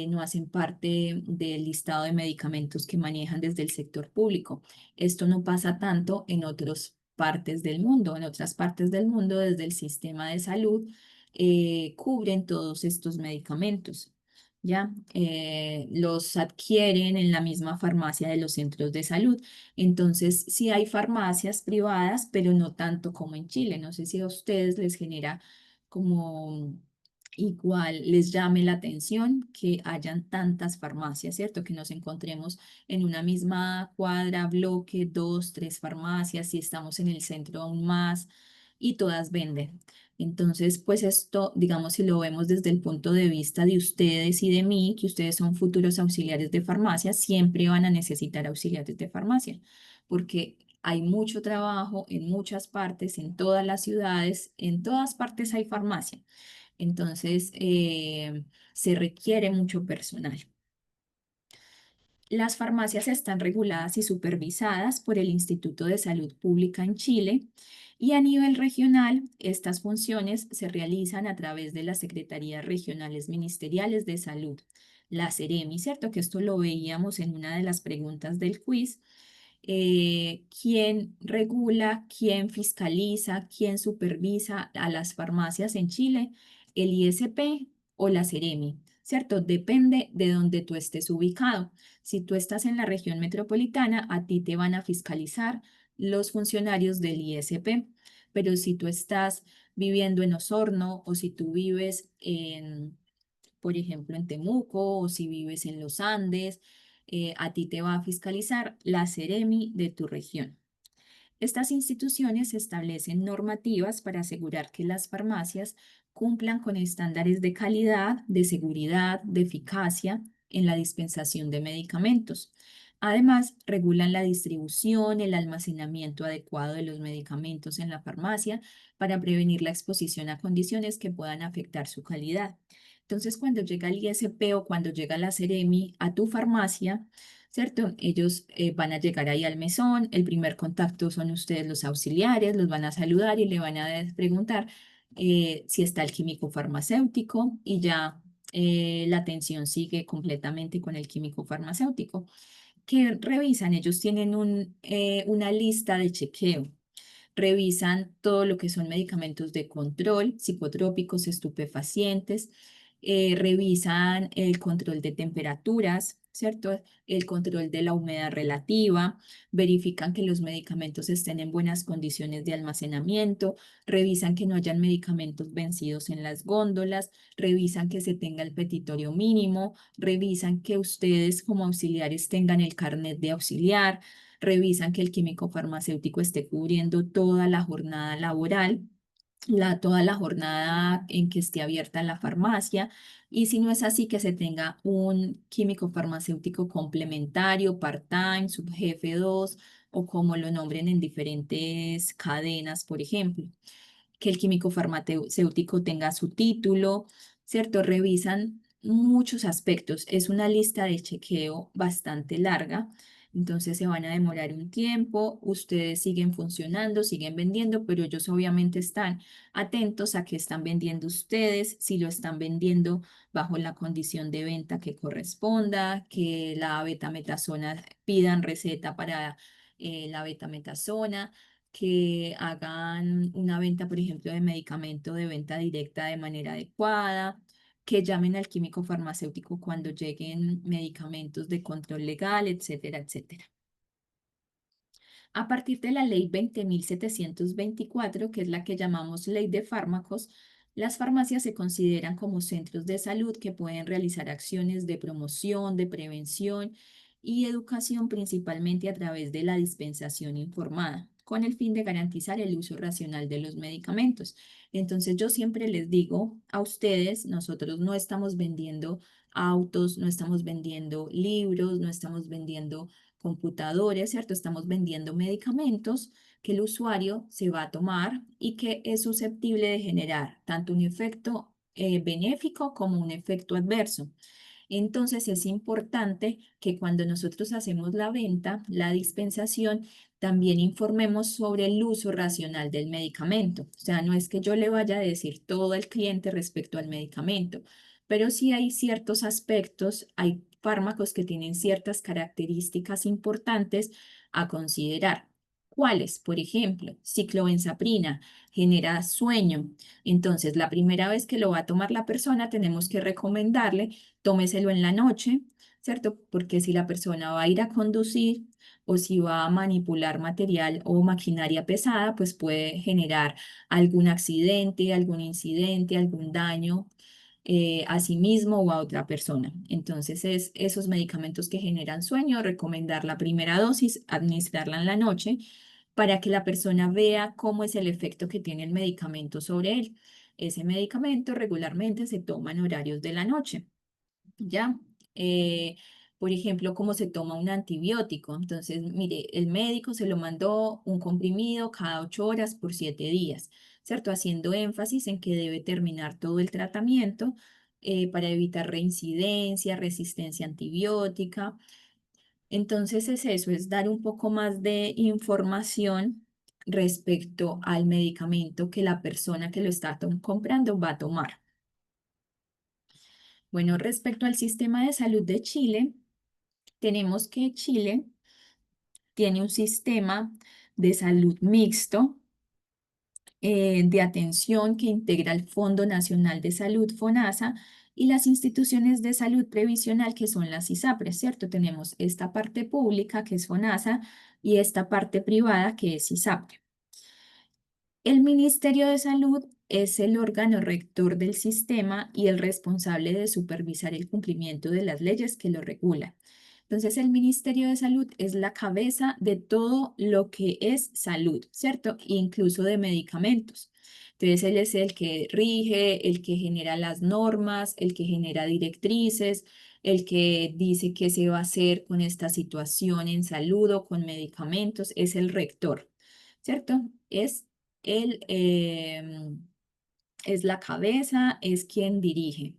no hacen parte del listado de medicamentos que manejan desde el sector público. Esto no pasa tanto en otras partes del mundo. En otras partes del mundo, desde el sistema de salud, cubren todos estos medicamentos. ¿Ya? Los adquieren en la misma farmacia de los centros de salud. Entonces, sí hay farmacias privadas, pero no tanto como en Chile. No sé si a ustedes les genera como igual les llame la atención que hayan tantas farmacias, ¿cierto? Que nos encontremos en una misma cuadra, bloque, dos, tres farmacias, si estamos en el centro aún más, y todas venden. Entonces, pues esto, digamos, si lo vemos desde el punto de vista de ustedes y de mí, que ustedes son futuros auxiliares de farmacia, siempre van a necesitar auxiliares de farmacia, porque hay mucho trabajo en muchas partes, en todas las ciudades, en todas partes hay farmacia. Entonces, se requiere mucho personal. Las farmacias están reguladas y supervisadas por el Instituto de Salud Pública en Chile y a nivel regional estas funciones se realizan a través de las Secretarías Regionales Ministeriales de Salud, la SEREMI, ¿cierto? Que esto lo veíamos en una de las preguntas del quiz. ¿Quién regula, quién fiscaliza, quién supervisa a las farmacias en Chile? El ISP o la SEREMI, ¿cierto? Depende de donde tú estés ubicado. Si tú estás en la región metropolitana, a ti te van a fiscalizar los funcionarios del ISP. Pero si tú estás viviendo en Osorno o si tú vives en, por ejemplo, en Temuco o si vives en los Andes, a ti te va a fiscalizar la SEREMI de tu región. Estas instituciones establecen normativas para asegurar que las farmacias cumplan con estándares de calidad, de seguridad, de eficacia en la dispensación de medicamentos. Además, regulan la distribución, el almacenamiento adecuado de los medicamentos en la farmacia para prevenir la exposición a condiciones que puedan afectar su calidad. Entonces, cuando llega el ISP o cuando llega la SEREMI a tu farmacia, ¿cierto? Ellos van a llegar ahí al mesón, el primer contacto son ustedes los auxiliares, los van a saludar y le van a preguntar si está el químico farmacéutico y ya la atención sigue completamente con el químico farmacéutico. ¿Qué revisan? Ellos tienen una lista de chequeo. Revisan todo lo que son medicamentos de control, psicotrópicos, estupefacientes, revisan el control de temperaturas, ¿cierto? El control de la humedad relativa, verifican que los medicamentos estén en buenas condiciones de almacenamiento, revisan que no hayan medicamentos vencidos en las góndolas, revisan que se tenga el petitorio mínimo, revisan que ustedes como auxiliares tengan el carnet de auxiliar, revisan que el químico farmacéutico esté cubriendo toda la jornada laboral, toda la jornada en que esté abierta la farmacia, y si no es así, que se tenga un químico farmacéutico complementario, part-time, subjefe 2 o como lo nombren en diferentes cadenas, por ejemplo. Que el químico farmacéutico tenga su título, ¿cierto? Revisan muchos aspectos. Es una lista de chequeo bastante larga. Entonces se van a demorar un tiempo, ustedes siguen funcionando, siguen vendiendo, pero ellos obviamente están atentos a qué están vendiendo ustedes, si lo están vendiendo bajo la condición de venta que corresponda, que la betametasona pidan receta para la betametasona, que hagan una venta, por ejemplo, de medicamento de venta directa de manera adecuada, que llamen al químico farmacéutico cuando lleguen medicamentos de control legal, etcétera, etcétera. A partir de la ley 20.724, que es la que llamamos ley de fármacos, las farmacias se consideran como centros de salud que pueden realizar acciones de promoción, de prevención y educación, principalmente a través de la dispensación informada, con el fin de garantizar el uso racional de los medicamentos. Entonces yo siempre les digo a ustedes, nosotros no estamos vendiendo autos, no estamos vendiendo libros, no estamos vendiendo computadores, ¿cierto? Estamos vendiendo medicamentos que el usuario se va a tomar y que es susceptible de generar tanto un efecto benéfico como un efecto adverso. Entonces es importante que cuando nosotros hacemos la venta, la dispensación, también informemos sobre el uso racional del medicamento. O sea, no es que yo le vaya a decir todo al cliente respecto al medicamento, pero sí hay ciertos aspectos, hay fármacos que tienen ciertas características importantes a considerar. ¿Cuáles? Por ejemplo, ciclobenzaprina genera sueño. Entonces, la primera vez que lo va a tomar la persona, tenemos que recomendarle tómeselo en la noche, ¿cierto? Porque si la persona va a ir a conducir o si va a manipular material o maquinaria pesada, pues puede generar algún accidente, algún incidente, algún daño a sí mismo o a otra persona. Entonces, es esos medicamentos que generan sueño, recomendar la primera dosis, administrarla en la noche para que la persona vea cómo es el efecto que tiene el medicamento sobre él. Ese medicamento regularmente se toma en horarios de la noche. ¿Ya? Eh, por ejemplo, cómo se toma un antibiótico. Entonces, mire, el médico se lo mandó un comprimido cada 8 horas por 7 días, ¿cierto? Haciendo énfasis en que debe terminar todo el tratamiento para evitar reincidencia, resistencia antibiótica. Entonces, es eso, es dar un poco más de información respecto al medicamento que la persona que lo está comprando va a tomar. Bueno, respecto al sistema de salud de Chile, tenemos que Chile tiene un sistema de salud mixto de atención que integra el Fondo Nacional de Salud, FONASA, y las instituciones de salud previsional que son las ISAPRES, ¿cierto? Tenemos esta parte pública que es FONASA y esta parte privada que es ISAPRE. El Ministerio de Salud es el órgano rector del sistema y el responsable de supervisar el cumplimiento de las leyes que lo regulan. Entonces, el Ministerio de Salud es la cabeza de todo lo que es salud, ¿cierto? Incluso de medicamentos. Entonces, él es el que rige, el que genera las normas, el que genera directrices, el que dice qué se va a hacer con esta situación en salud o con medicamentos, es el rector, ¿cierto? Él es la cabeza, es quien dirige.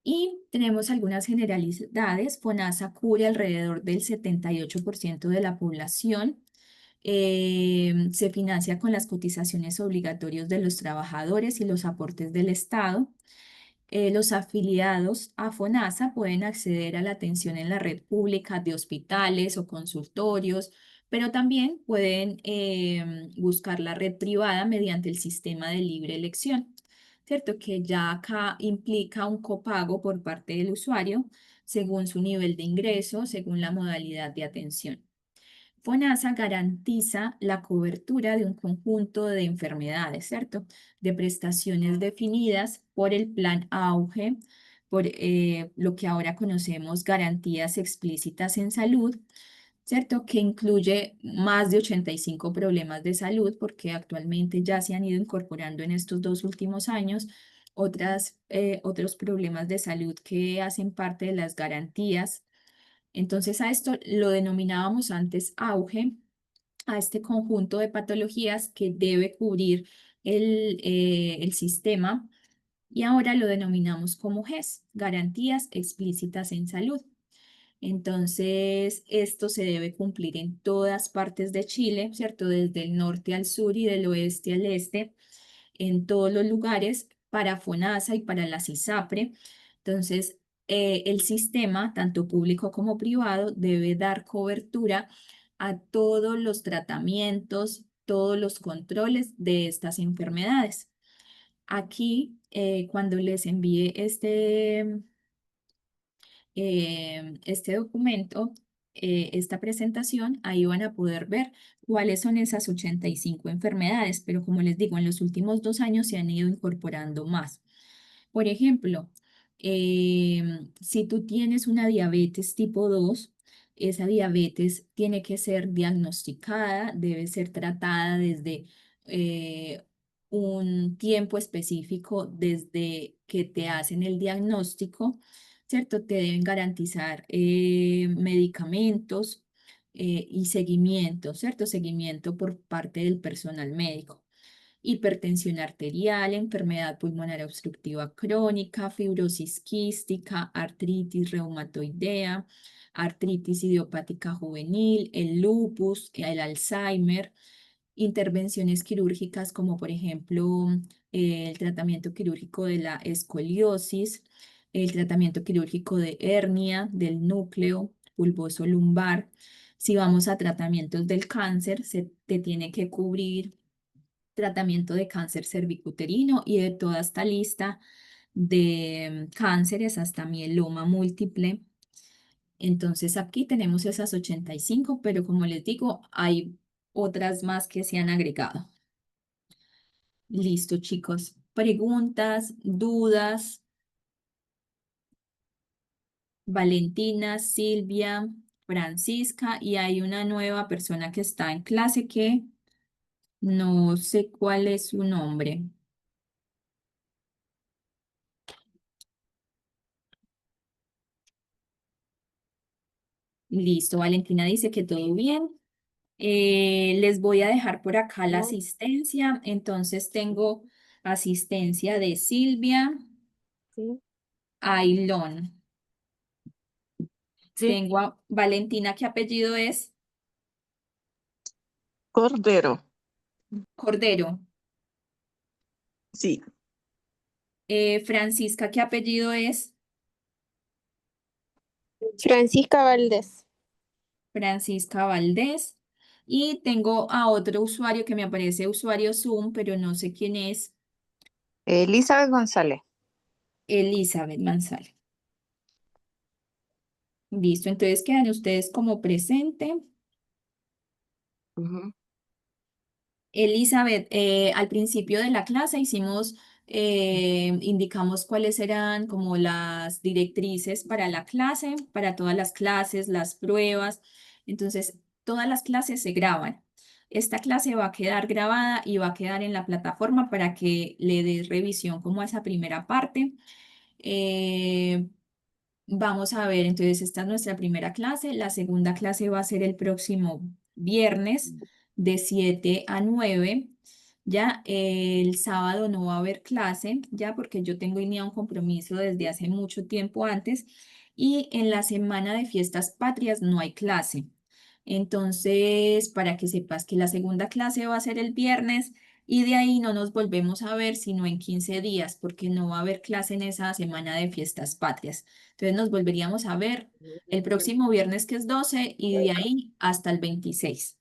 Y tenemos algunas generalidades. FONASA cubre alrededor del 78% de la población. Se financia con las cotizaciones obligatorias de los trabajadores y los aportes del Estado. Los afiliados a FONASA pueden acceder a la atención en la red pública de hospitales o consultorios, pero también pueden buscar la red privada mediante el sistema de libre elección. ¿cierto? Que ya acá implica un copago por parte del usuario según su nivel de ingreso, según la modalidad de atención. FONASA garantiza la cobertura de un conjunto de enfermedades, ¿cierto? De prestaciones definidas por el Plan AUGE, por lo que ahora conocemos garantías explícitas en salud, ¿cierto? Que incluye más de 85 problemas de salud, porque actualmente ya se han ido incorporando en estos 2 últimos años otros problemas de salud que hacen parte de las garantías. Entonces a esto lo denominábamos antes auge, a este conjunto de patologías que debe cubrir el sistema, y ahora lo denominamos como GES, Garantías Explícitas en Salud. Entonces, esto se debe cumplir en todas partes de Chile, ¿cierto? Desde el norte al sur y del oeste al este, en todos los lugares para FONASA y para la CISAPRE. Entonces, el sistema, tanto público como privado, debe dar cobertura a todos los tratamientos, todos los controles de estas enfermedades. Aquí, cuando les envíe este documento, esta presentación, ahí van a poder ver cuáles son esas 85 enfermedades, pero como les digo, en los últimos 2 años se han ido incorporando más. Por ejemplo, si tú tienes una diabetes tipo 2, esa diabetes tiene que ser diagnosticada, debe ser tratada desde eh, un tiempo específico, desde que te hacen el diagnóstico, ¿cierto? Te deben garantizar medicamentos y seguimiento, ¿cierto? Seguimiento por parte del personal médico. Hipertensión arterial, enfermedad pulmonar obstructiva crónica, fibrosis quística, artritis reumatoidea, artritis idiopática juvenil, el lupus, el Alzheimer, intervenciones quirúrgicas como por ejemplo el tratamiento quirúrgico de la escoliosis, el tratamiento quirúrgico de hernia del núcleo bulboso lumbar. Si vamos a tratamientos del cáncer, se te tiene que cubrir tratamiento de cáncer cervicuterino y de toda esta lista de cánceres hasta mieloma múltiple. Entonces aquí tenemos esas 85, pero como les digo, hay otras más que se han agregado. Listo, chicos. Preguntas, dudas. Valentina, Silvia, Francisca, y hay una nueva persona que está en clase que no sé cuál es su nombre. Listo, Valentina dice que todo bien. Les voy a dejar por acá la asistencia. Entonces tengo asistencia de Silvia, Sí. Ailón. Sí, Tengo a Valentina, ¿qué apellido es? Cordero, Cordero. sí. Francisca, ¿qué apellido es? Francisca Valdés. Francisca Valdés. Y tengo a otro usuario que me aparece usuario Zoom, pero no sé quién es. Elizabeth González. Elizabeth Manzal. Listo, entonces quedan ustedes como presente. ujú, Elizabeth, al principio de la clase indicamos cuáles eran como las directrices para la clase, para todas las clases, las pruebas. Entonces, todas las clases se graban. Esta clase va a quedar grabada y va a quedar en la plataforma para que le des revisión como a esa primera parte. Eh, Vamos a ver, entonces esta es nuestra primera clase. La segunda clase va a ser el próximo viernes de 7 a 9. Ya el sábado no va a haber clase, ya porque yo tengo ya un compromiso desde hace mucho tiempo antes. Y en la semana de fiestas patrias no hay clase. Entonces, para que sepas que la segunda clase va a ser el viernes y de ahí no nos volvemos a ver sino en 15 días, porque no va a haber clase en esa semana de fiestas patrias. Entonces nos volveríamos a ver el próximo viernes, que es 12, y de ahí hasta el 26.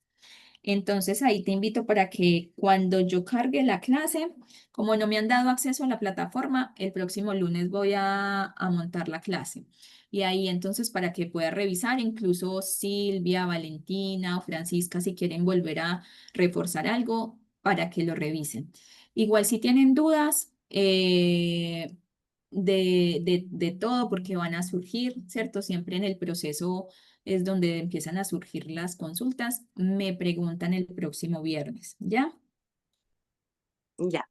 Entonces ahí te invito para que cuando yo cargue la clase, como no me han dado acceso a la plataforma, el próximo lunes voy a montar la clase. Y ahí entonces para que puedas revisar, incluso Silvia, Valentina o Francisca, si quieren volver a reforzar algo, para que lo revisen. Igual si tienen dudas de todo, porque van a surgir, ¿cierto? Siempre en el proceso es donde empiezan a surgir las consultas, me preguntan el próximo viernes, ¿ya? Ya,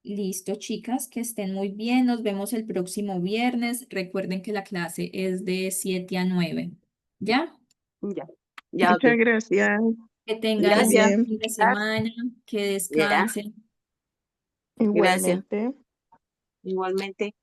Listo, chicas, que estén muy bien. Nos vemos el próximo viernes. Recuerden que la clase es de 7 a 9, ¿ya? ya, ya, ok. Muchas gracias. Que tengan un Gracias. buen fin de semana, que Ya, descansen. gracias. Igualmente. Igualmente.